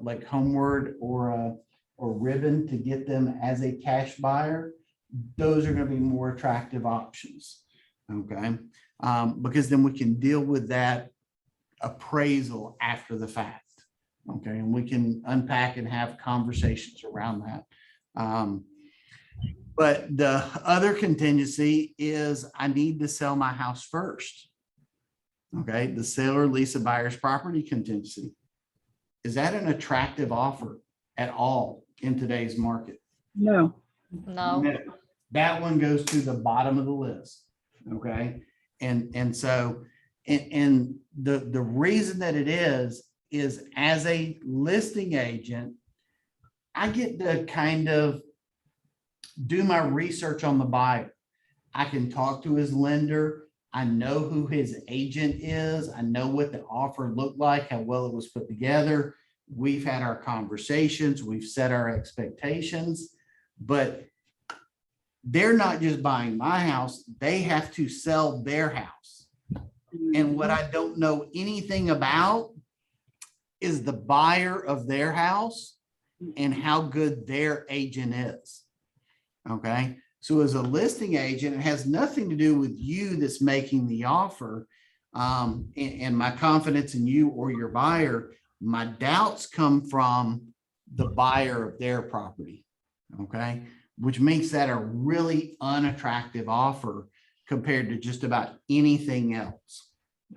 like Homeward or or ribbon to get them as a cash buyer, those are going to be more attractive options. Okay. Because then we can deal with that appraisal after the fact. Okay. And we can unpack and have conversations around that. But the other contingency is I need to sell my house first. Okay. The sale or lease of buyer's property contingency. Is that an attractive offer at all in today's market? No. No, No. That one goes to the bottom of the list. Okay. And so, and the reason that it is as a listing agent, I get to kind of do my research on the buyer. I can talk to his lender. I know who his agent is. I know what the offer looked like, how well it was put together. We've had our conversations. We've set our expectations, but they're not just buying my house. They have to sell their house. And what I don't know anything about is the buyer of their house and how good their agent is. Okay. So as a listing agent, it has nothing to do with you that's making the offer. And my confidence in you or your buyer, my doubts come from the buyer of their property. Okay. Which makes that a really unattractive offer compared to just about anything else.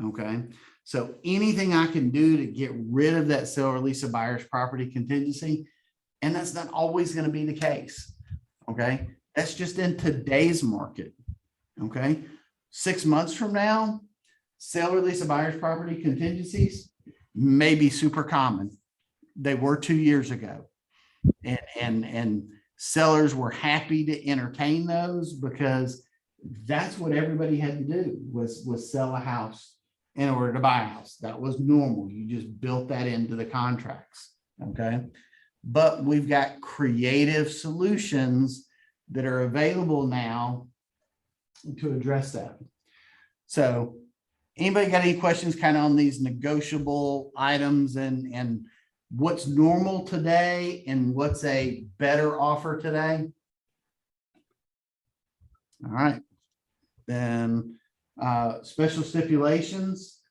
Okay. So anything I can do to get rid of that sale or lease of buyer's property contingency, and that's not always going to be the case. Okay. That's just in today's market. Okay. 6 months from now, sale or lease of buyer's property contingencies may be super common. They were 2 years ago. And sellers were happy to entertain those because that's what everybody had to do was sell a house in order to buy a house. That was normal. You just built that into the contracts. Okay. But we've got creative solutions that are available now to address that. So anybody got any questions kind of on these negotiable items and what's normal today and what's a better offer today? All right. Then special stipulations.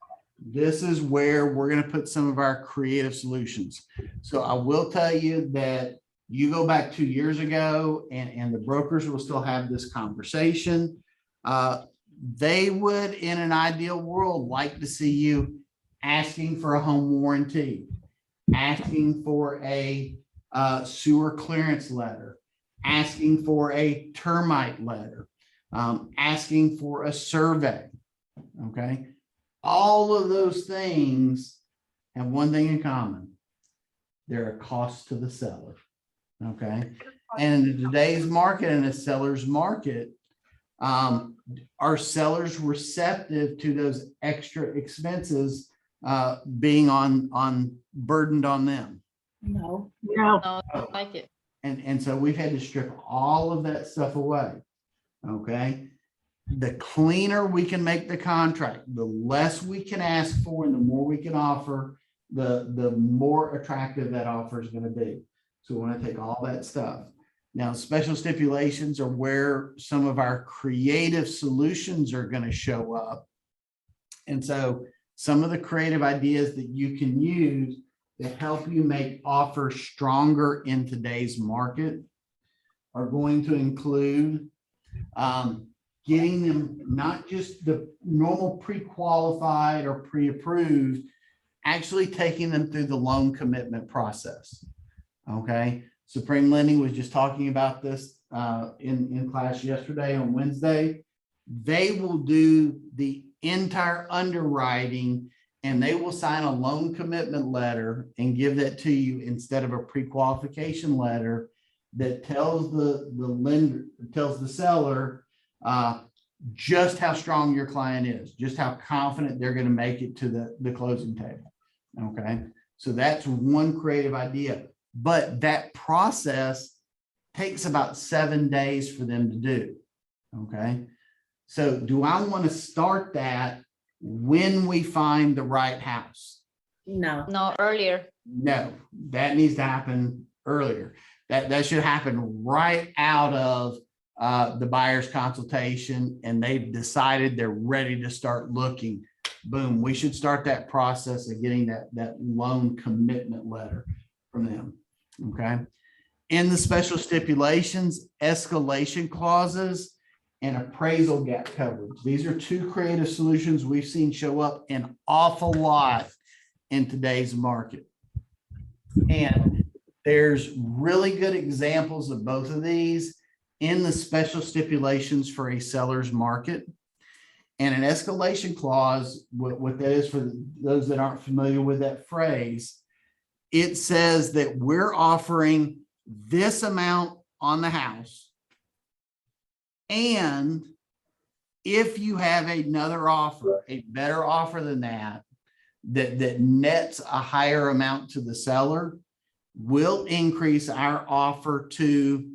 This is where we're going to put some of our creative solutions. So I will tell you that you go back 2 years ago and the brokers will still have this conversation. They would, in an ideal world, like to see you asking for a home warranty, asking for a sewer clearance letter, asking for a termite letter, asking for a survey. Okay. All of those things have one thing in common. They're a cost to the seller. Okay. And in today's market and a seller's market, are sellers receptive to those extra expenses being burdened on them? No. No. no, I don't like it. And so we've had to strip all of that stuff away. Okay. The cleaner we can make the contract, the less we can ask for and the more we can offer, the more attractive that offer is going to be. So we want to take all that stuff. Now, special stipulations are where some of our creative solutions are going to show up. And so some of the creative ideas that you can use to help you make offers stronger in today's market are going to include getting them not just the normal pre-qualified or pre-approved, actually taking them through the loan commitment process. Okay. Supreme Lending was just talking about this in class yesterday on Wednesday. They will do the entire underwriting and they will sign a loan commitment letter and give that to you instead of a pre-qualification letter that tells the lender, tells the seller just how strong your client is, just how confident they're going to make it to the closing table. Okay. So that's one creative idea, but that process takes about 7 days for them to do. Okay. So do I want to start that when we find the right house? No. No, earlier. No, that needs to happen earlier That should happen right out of the buyer's consultation, and they've decided they're ready to start looking. Boom, we should start that process of getting that loan commitment letter from them. Okay. In the special stipulations, escalation clauses and appraisal gap coverage. These are two creative solutions we've seen show up an awful lot in today's market. And there's really good examples of both of these in the special stipulations for a seller's market. And an escalation clause, what that is for those that aren't familiar with that phrase, it says that we're offering this amount on the house. And if you have another offer, a better offer than that, that nets a higher amount to the seller, we'll increase our offer to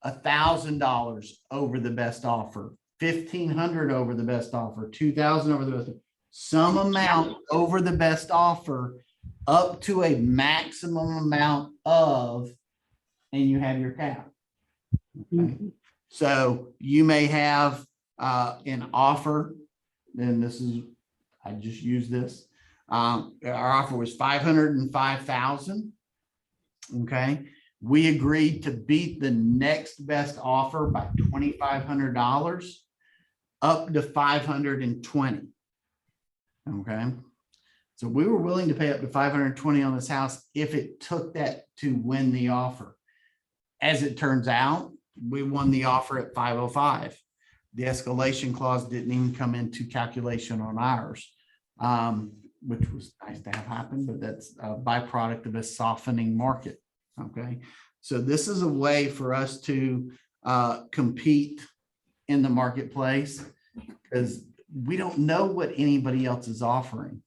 $1,000 over the best offer, $1,500 over the best offer, $2,000 over the best, some amount over the best offer, up to a maximum amount of, and you have your cap. Okay. So you may have an offer, then this is, I just use this. Our offer was 505,000. Okay. We agreed to beat the next best offer by $2,500 up to 520. Okay. So we were willing to pay up to 520 on this house if it took that to win the offer. As it turns out, we won the offer at 505. The escalation clause didn't even come into calculation on ours, which was nice to have happen, but that's a byproduct of a softening market. Okay. So this is a way for us to compete in the marketplace because we don't know what anybody else is offering.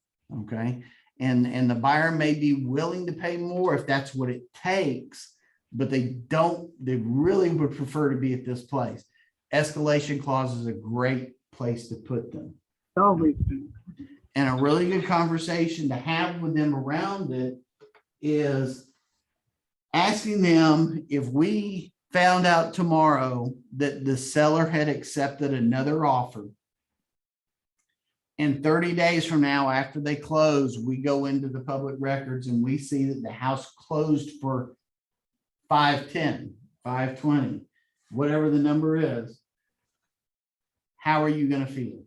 Okay. And the buyer may be willing to pay more if that's what it takes, but they really would prefer to be at this place. Escalation clause is a great place to put them. Always. And a really good conversation to have with them around it is asking them if we found out tomorrow that the seller had accepted another offer. And 30 days from now, after they close, we go into the public records and we see that the house closed for 510, 520, whatever the number is. How are you going to feel?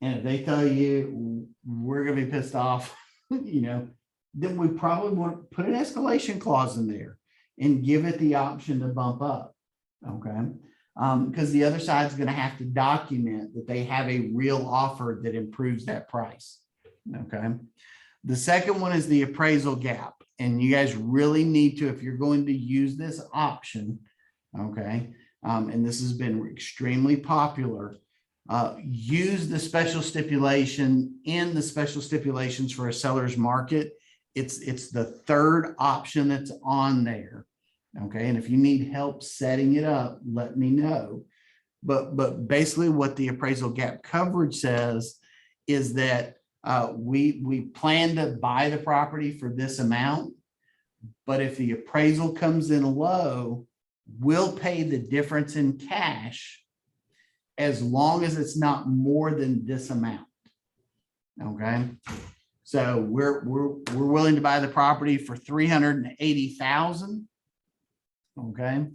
And if they tell you we're going to be pissed off, then we probably want to put an escalation clause in there and give it the option to bump up. Okay. Because the other side is going to have to document that they have a real offer that improves that price. Okay. The second one is the appraisal gap. And you guys really need to, if you're going to use this option, okay, and this has been extremely popular, use the special stipulation in the special stipulations for a seller's market. It's the third option that's on there. Okay. And if you need help setting it up, let me know. But basically what the appraisal gap coverage says is that we plan to buy the property for this amount, but if the appraisal comes in low, we'll pay the difference in cash as long as it's not more than this amount. Okay. So we're willing to buy the property for $380,000. Okay.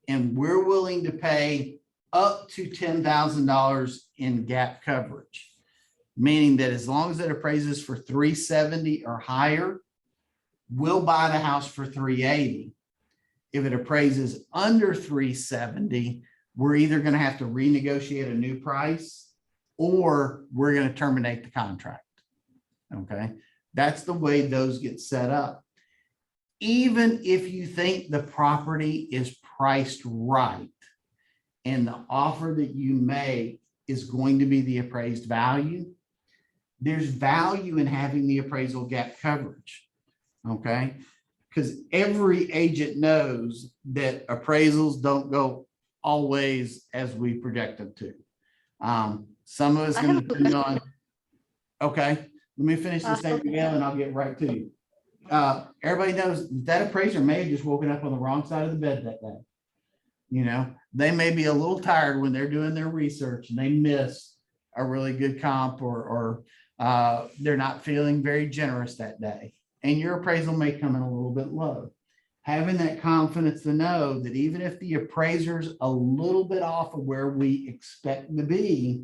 And we're willing to pay up to $10,000 in gap coverage, meaning that as long as it appraises for 370 or higher, we'll buy the house for 380. If it appraises under 370, we're either going to have to renegotiate a new price or we're going to terminate the contract. Okay. That's the way those get set up. Even if you think the property is priced right and the offer that you make is going to be the appraised value, there's value in having the appraisal gap coverage. Okay. Because every agent knows that appraisals don't go always as we project them to. Some of it's going to depend on, okay, let me finish this thing together and I'll get right to you. everybody knows that appraiser may have just woken up on the wrong side of the bed that day. You know, they may be a little tired when they're doing their research and they miss a really good comp or they're not feeling very generous that day. And your appraisal may come in a little bit low. Having that confidence to know that even if the appraiser's a little bit off of where we expect to be,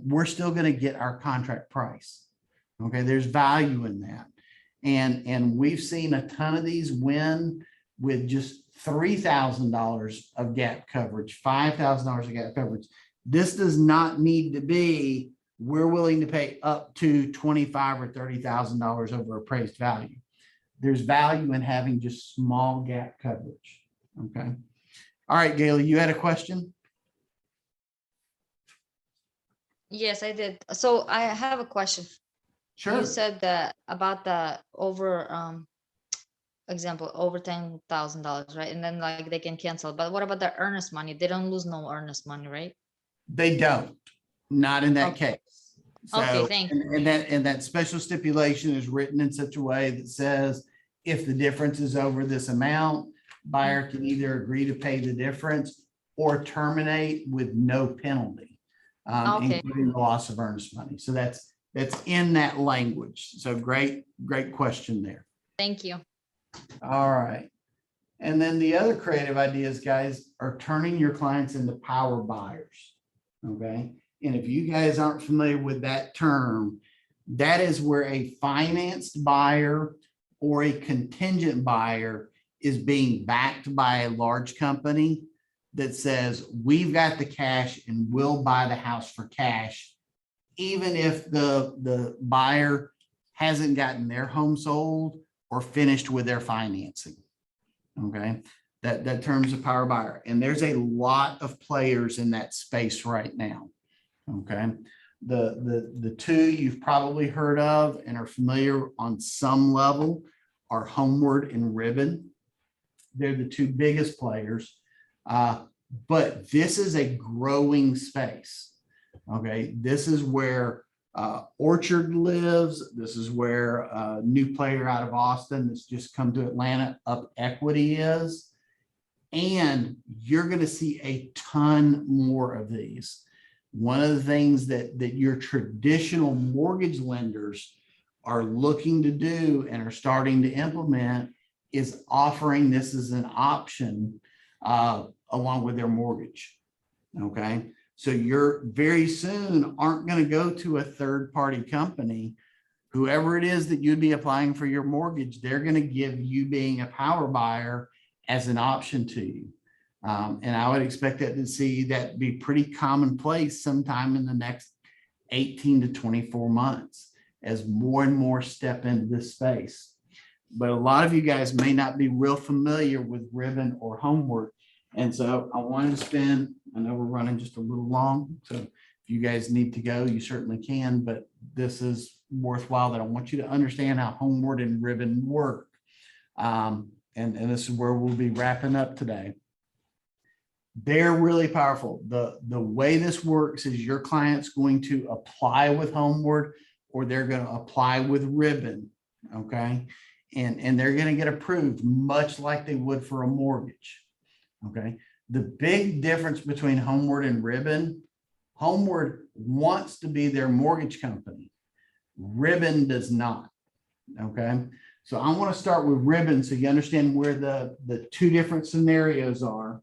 we're still going to get our contract price. Okay, there's value in that. And we've seen a ton of these win with just $3,000 of gap coverage, $5,000 of gap coverage. This does not need to be, we're willing to pay up to $25,000 or $30,000 over appraised value. There's value in having just small gap coverage. Okay. All right, Gail, you had a question? Yes, I did. So I have a question. Sure. You said that about the over example over $10,000, right? And then like they can cancel. But what about the earnest money? They don't lose no earnest money, right? They don't, not in that Okay. case. So, Okay, thank you. and that special stipulation is written in such a way that says, if the difference is over this amount, buyer can either agree to pay the difference or terminate with no penalty, Okay. including the loss of earnest money. So that's in that language. So great question there. Thank you. All right. And then the other creative ideas, guys, are turning your clients into power buyers. Okay. And if you guys aren't familiar with that term, that is where a financed buyer or a contingent buyer is being backed by a large company that says, we've got the cash and we'll buy the house for cash, even if the buyer hasn't gotten their home sold or finished with their financing. Okay, that term is a power buyer. And there's a lot of players in that space right now. Okay, the two you've probably heard of and are familiar on some level are Homeward and Ribbon. They're the two biggest players, but this is a growing space. Okay, this is where Orchard lives. This is where a new player out of Austin that's just come to Atlanta, Up Equity, is. And you're going to see a ton more of these. One of the things that your traditional mortgage lenders are looking to do and are starting to implement is offering this as an option along with their mortgage. Okay. So you're very soon aren't going to go to a third-party company. Whoever it is that you'd be applying for your mortgage, they're going to give you being a power buyer as an option to you. And I would expect that to see that be pretty commonplace sometime in the next 18 to 24 months as more and more step into this space. But a lot of you guys may not be real familiar with Ribbon or Homeward. And so I wanted to spend, I know we're running just a little long, so if you guys need to go, you certainly can, but this is worthwhile that I want you to understand how Homeward and Ribbon work. And this is where we'll be wrapping up today. They're really powerful. The way this works is your client's going to apply with Homeward or they're going to apply with Ribbon, okay? And they're going to get approved much like they would for a mortgage. Okay, the big difference between Homeward and Ribbon, Homeward wants to be their mortgage company. Ribbon does not. Okay, so I want to start with Ribbon so you understand where the two different scenarios are.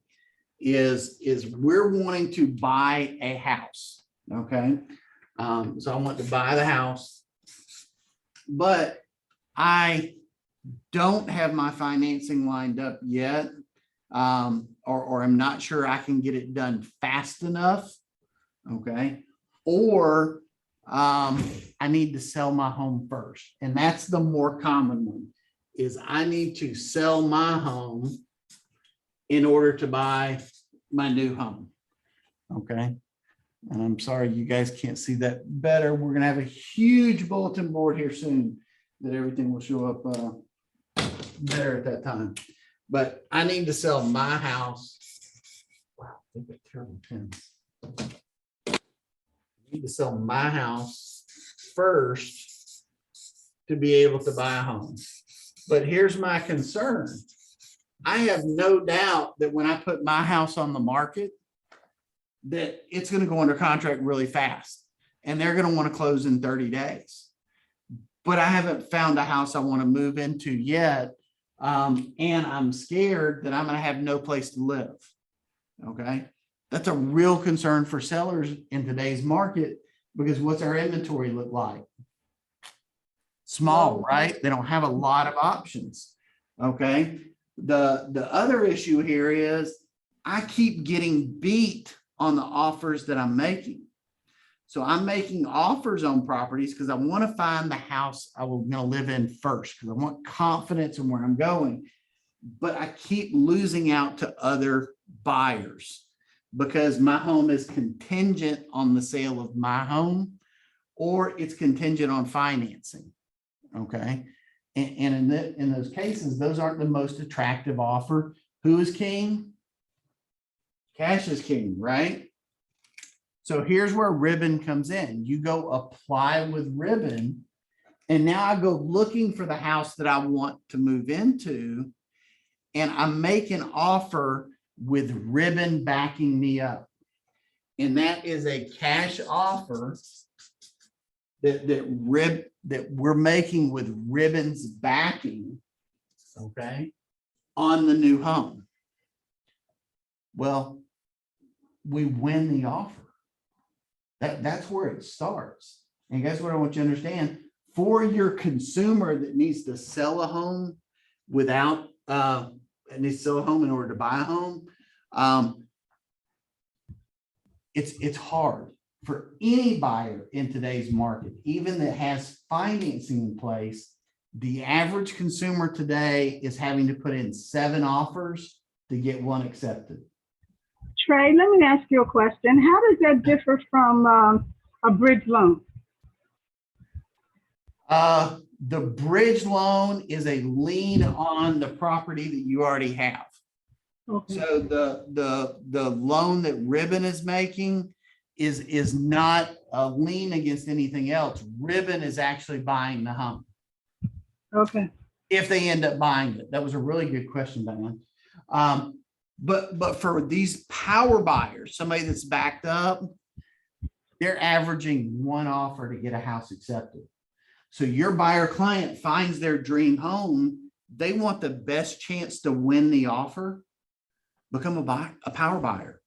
Is we're wanting to buy a house. Okay, so I want to buy the house, but I don't have my financing lined up yet. Or I'm not sure I can get it done fast enough. Okay. Or I need to sell my home first. And that's the more common one is I need to sell my home in order to buy my new home. Okay. And I'm sorry, you guys can't see that better. We're going to have a huge bulletin board here soon that everything will show up better at that time. But I need to sell my house. Wow, they've got terrible pins. I need to sell my house first to be able to buy a home. But here's my concern. I have no doubt that when I put my house on the market, that it's gonna go under contract really fast, and they're gonna want to close in 30 days. But I haven't found a house I want to move into yet. And I'm scared that I'm gonna have no place to live. Okay, that's a real concern for sellers in today's market, because what's our inventory look like? Small, right? They don't have a lot of options. Okay, the other issue here is I keep getting beat on the offers that I'm making. So I'm making offers on properties because I want to find the house I will gonna live in first, because I want confidence in where I'm going. But I keep losing out to other buyers because my home is contingent on the sale of my home, or it's contingent on financing. Okay. And in those cases, those aren't the most attractive offer. Who is king? Cash is king, right? So here's where Ribbon comes in. You go apply with Ribbon, and now I go looking for the house that I want to move into, and I make an offer with Ribbon backing me up. And that is a cash offer that we're making with Ribbon's backing, okay, on the new home. Well, we win the offer. That's where it starts. And guess what I want you to understand? For your consumer that needs to sell a home without, needs to sell a home in order to buy a home, it's hard for any buyer in today's market, even that has financing in place. The average consumer today is having to put in 7 offers to get one accepted. Trey, let me ask you a question. How does that differ from a bridge loan? The bridge loan is a lien on the property that you already have. Okay. So the loan that Ribbon is making is not a lien against anything else. Ribbon is actually buying the home Okay. if they end up buying it. That was a really good question, Diane. But for these power buyers, somebody that's backed up, they're averaging 1 offer to get a house accepted. So your buyer client finds their dream home. They want the best chance to win the offer, become a power buyer.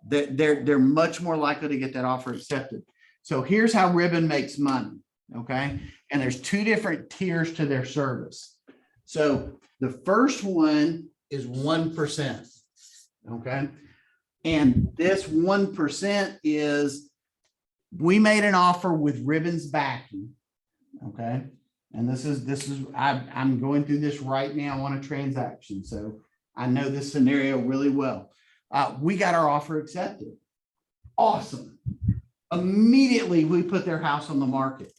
They're much more likely to get that offer accepted. So here's how Ribbon makes money. Okay. And there's 2 different tiers to their service. So the first one is 1%. Okay. And this 1% is, we made an offer with Ribbon's backing. Okay. And this is I'm going through this right now on a transaction. So I know this scenario really well. We got our offer accepted. Awesome. Immediately we put their house on the market,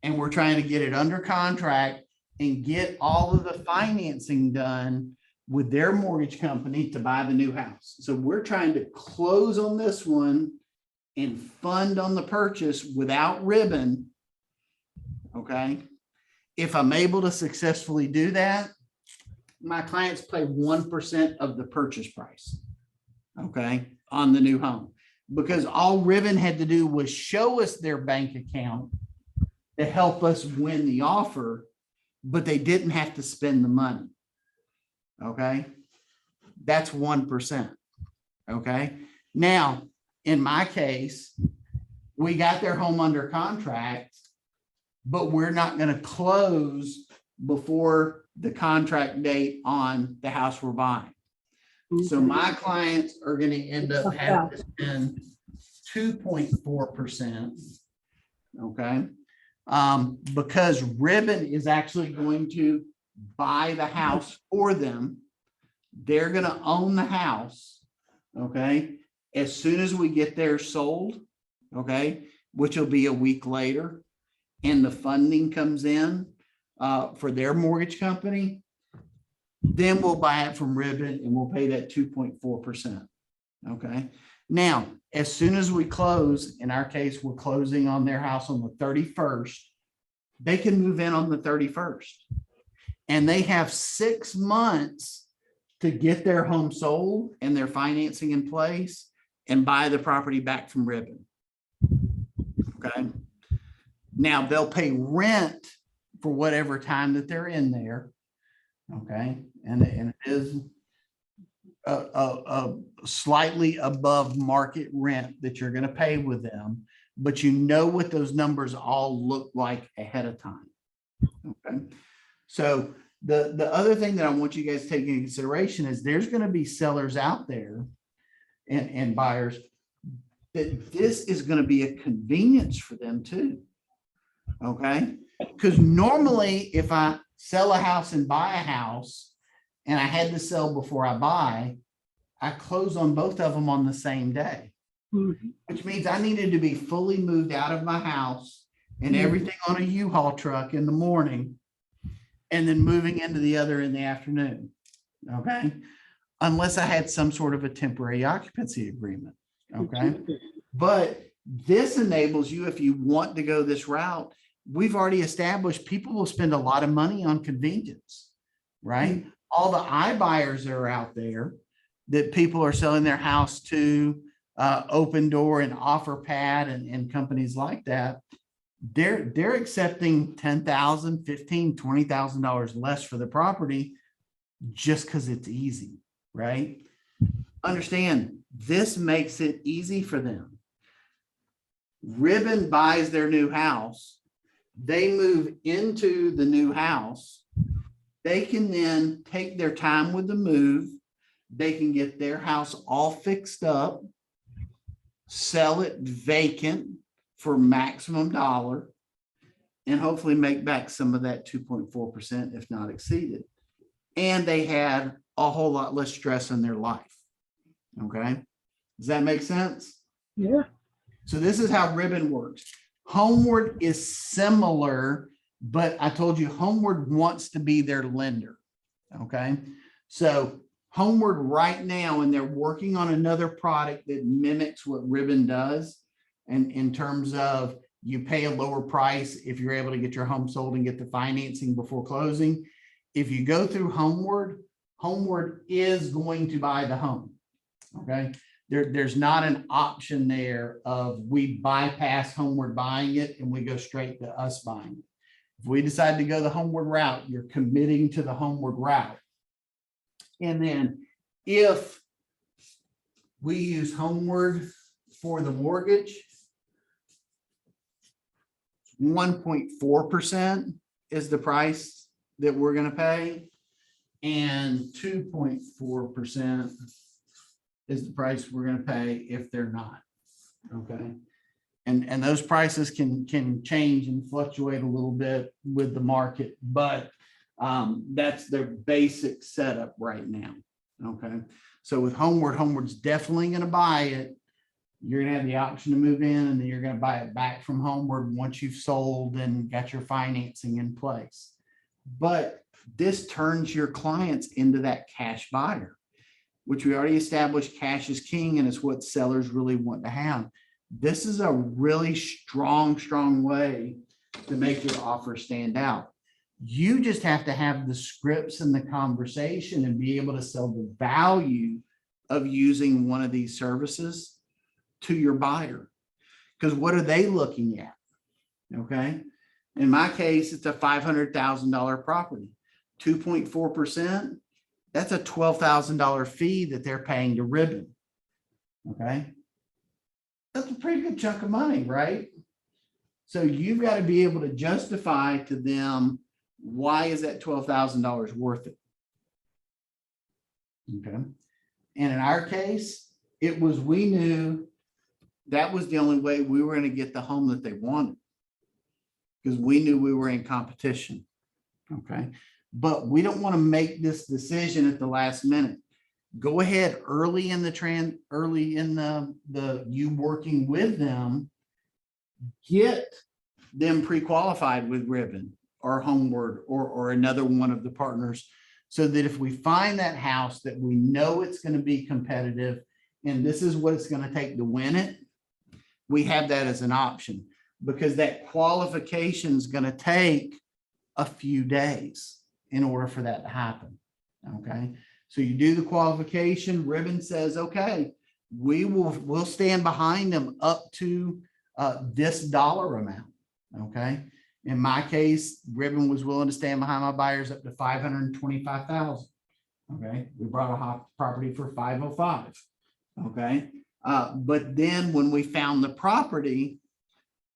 and we're trying to get it under contract and get all of the financing done with their mortgage company to buy the new house. So we're trying to close on this one and fund on the purchase without Ribbon. Okay. If I'm able to successfully do that, my clients pay 1% of the purchase price. Okay. On the new home, because all Ribbon had to do was show us their bank account to help us win the offer, but they didn't have to spend the money. Okay. That's 1%. Okay. Now, in my case, we got their home under contract, but we're not going to close before the contract date on the house we're buying. So my clients are going to end up having to spend 2.4%. Okay. Because Ribbon is actually going to buy the house for them. They're going to own the house. Okay. As soon as we get theirs sold, okay, which will be a week later, and the funding comes in for their mortgage company, then we'll buy it from Ribbon and we'll pay that 2.4%. Okay. Now, as soon as we close, in our case, we're closing on their house on the 31st, they can move in on the 31st. And they have 6 months to get their home sold and their financing in place and buy the property back from Ribbon. Okay. Now they'll pay rent for whatever time that they're in there. Okay. And it is a slightly above market rent that you're going to pay with them, but you know what those numbers all look like ahead of time. Okay. So the other thing that I want you guys to take into consideration is there's going to be sellers out there and buyers that this is going to be a convenience for them too. Okay. Because normally if I sell a house and buy a house and I had to sell before I buy, I close on both of them on the same day, Mhm. which means I needed to be fully moved out of my house and everything on a U-Haul truck in the morning and then moving into the other in the afternoon. Okay. Unless I had some sort of a temporary occupancy agreement. Okay. But this enables you, if you want to go this route, we've already established people will spend a lot of money on convenience, right? All the iBuyers that are out there that people are selling their house to, Open Door and OfferPad and companies like that, they're accepting $10,000, $15,000, $20,000 less for the property just because it's easy, right? Understand, this makes it easy for them. Ribbon buys their new house. They move into the new house. They can then take their time with the move. They can get their house all fixed up, sell it vacant for maximum dollar, and hopefully make back some of that 2.4%, if not exceed it. And they had a whole lot less stress in their life. Okay. Does that make sense? Yeah. So this is how Ribbon works. Homeward is similar, but I told you Homeward wants to be their lender. Okay. So Homeward right now, and they're working on another product that mimics what Ribbon does. And in terms of you pay a lower price if you're able to get your home sold and get the financing before closing. If you go through Homeward, Homeward is going to buy the home. Okay. There's not an option there of we bypass Homeward buying it and we go straight to us buying it. If we decide to go the Homeward route, you're committing to the Homeward route. And then if we use Homeward for the mortgage, 1.4% is the price that we're going to pay. And 2.4% is the price we're going to pay if they're not. Okay. And those prices can change and fluctuate a little bit with the market, but that's their basic setup right now. Okay. So with Homeward, Homeward's definitely going to buy it. You're going to have the option to move in, and then you're going to buy it back from Homeward once you've sold and got your financing in place. But this turns your clients into that cash buyer, which we already established cash is king, and it's what sellers really want to have. This is a really strong way to make your offer stand out. You just have to have the scripts and the conversation and be able to sell the value of using one of these services to your buyer. Because what are they looking at? Okay. In my case, it's a $500,000 property, 2.4%. That's a $12,000 fee that they're paying to Ribbon. Okay. That's a pretty good chunk of money, right? So you've got to be able to justify to them, why is that $12,000 worth it? Okay. And in our case, it was, we knew that was the only way we were going to get the home that they wanted, because we knew we were in competition. Okay. But we don't want to make this decision at the last minute. Go ahead early in the you working with them, get them pre-qualified with Ribbon or Homeward or another one of the partners, so that if we find that house that we know it's going to be competitive and this is what it's going to take to win it, we have that as an option, because that qualification is going to take a few days. in order for that to happen. Okay, so you do the qualification, Ribbon says, okay, we'll stand behind them up to this dollar amount. Okay, in my case, Ribbon was willing to stand behind my buyers up to 525,000. Okay, we brought a hot property for 505. Okay, but then when we found the property,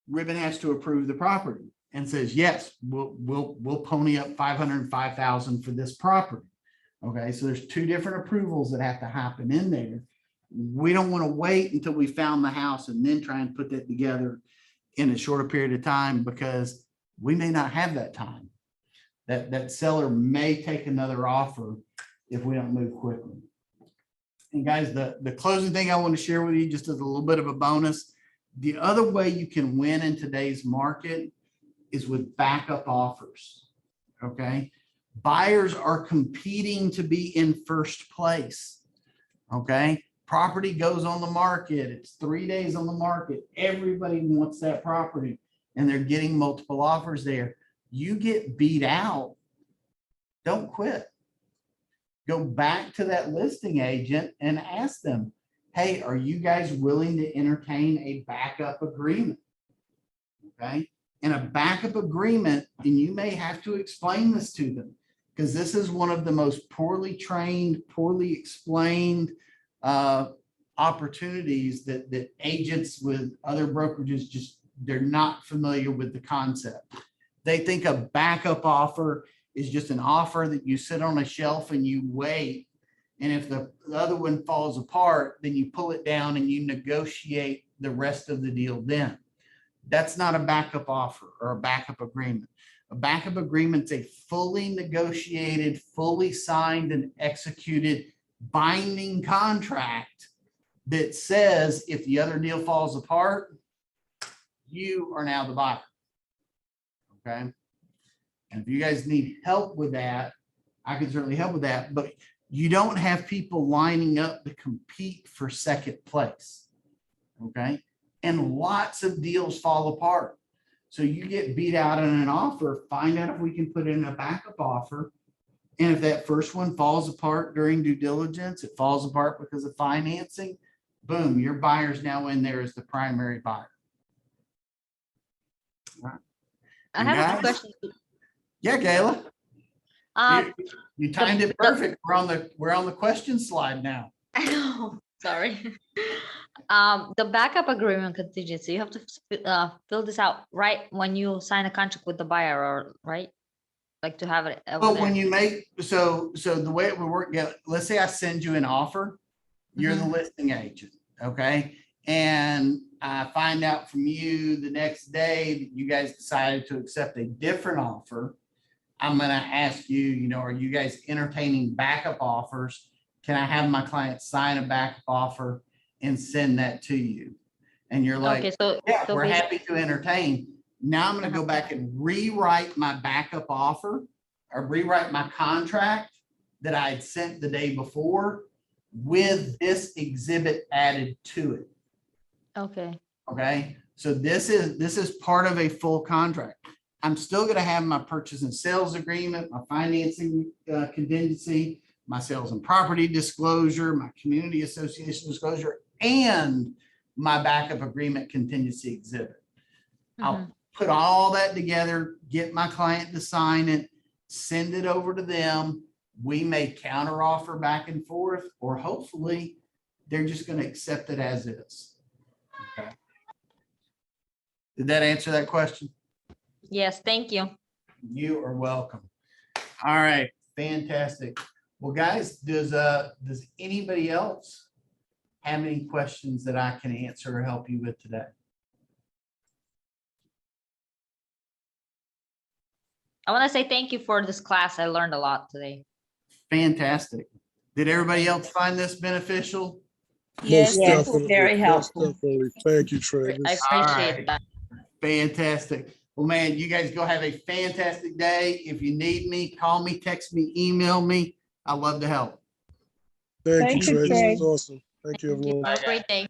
Ribbon has to approve the property and says, yes, we'll pony up 505,000 for this property. Okay, so there's two different approvals that have to happen in there. We don't want to wait until we found the house and then try and put that together in a shorter period of time, because we may not have that time. That seller may take another offer if we don't move quickly. And guys, the closing thing I want to share with you, just as a little bit of a bonus, the other way you can win in today's market is with backup offers. Okay, buyers are competing to be in first place. Okay, property goes on the market, it's 3 days on the market, everybody wants that property, and they're getting multiple offers there. You get beat out, don't quit. Go back to that listing agent and ask them, hey, are you guys willing to entertain a backup agreement? Okay, and a backup agreement, and you may have to explain this to them, because this is one of the most poorly trained, poorly explained opportunities that agents with other brokerages just, they're not familiar with the concept. They think a backup offer is just an offer that you sit on a shelf and you wait. And if the other one falls apart, then you pull it down and you negotiate the rest of the deal then. That's not a backup offer or a backup agreement. A backup agreement is a fully negotiated, fully signed and executed binding contract that says if the other deal falls apart, you are now the buyer. Okay. And if you guys need help with that, I can certainly help with that, but you don't have people lining up to compete for second place. Okay. And lots of deals fall apart. So you get beat out on an offer, find out if we can put in a backup offer. And if that first one falls apart during due diligence, it falls apart because of financing, boom, your buyer's now in there as the primary buyer. All right. I have a guys? question. Yeah, Gayla. Um, You timed it perfect. We're on the question slide now. I know, sorry. The backup agreement contingency, you have to fill this out right when you sign a contract with the buyer, or right? Like to have it over But when there. you make, so the way it would work, let's say I send you an offer, you're the listing agent, okay? And I find out from you the next day that you guys decided to accept a different offer. I'm gonna ask you, are you guys entertaining backup offers? Can I have my client sign a backup offer and send that to you? And you're like, Okay, so. yeah, so we're basi- happy to entertain. Now I'm gonna go back and rewrite my backup offer or rewrite my contract that I had sent the day before with this exhibit added to it. Okay, Okay, so this is part of a full contract. I'm still gonna have my purchase and sales agreement, my financing contingency, my sales and property disclosure, my community association disclosure, and my backup agreement contingency exhibit. I'll put all that together, get my client to sign it, send it over to them. We may counter offer back and forth, or hopefully they're just gonna accept it as is. Okay. Did that answer that question? yes, thank you. You are welcome. All right, fantastic. Well, guys, does anybody else have any questions that I can answer or help you with today? I want to say thank you for this class. I learned a lot today. Fantastic. Did everybody else find this beneficial? Yes, Most yes, definitely, very most helpful. definitely. Thank you, I Travis. appreciate right. that. Fantastic. Well, man, you guys go have a fantastic day. If you need me, call me, text me, email me. I love to help. Thank you, Thank you, Trey. This Trey. is awesome. Thank you, Thank you. everyone. Have a great day.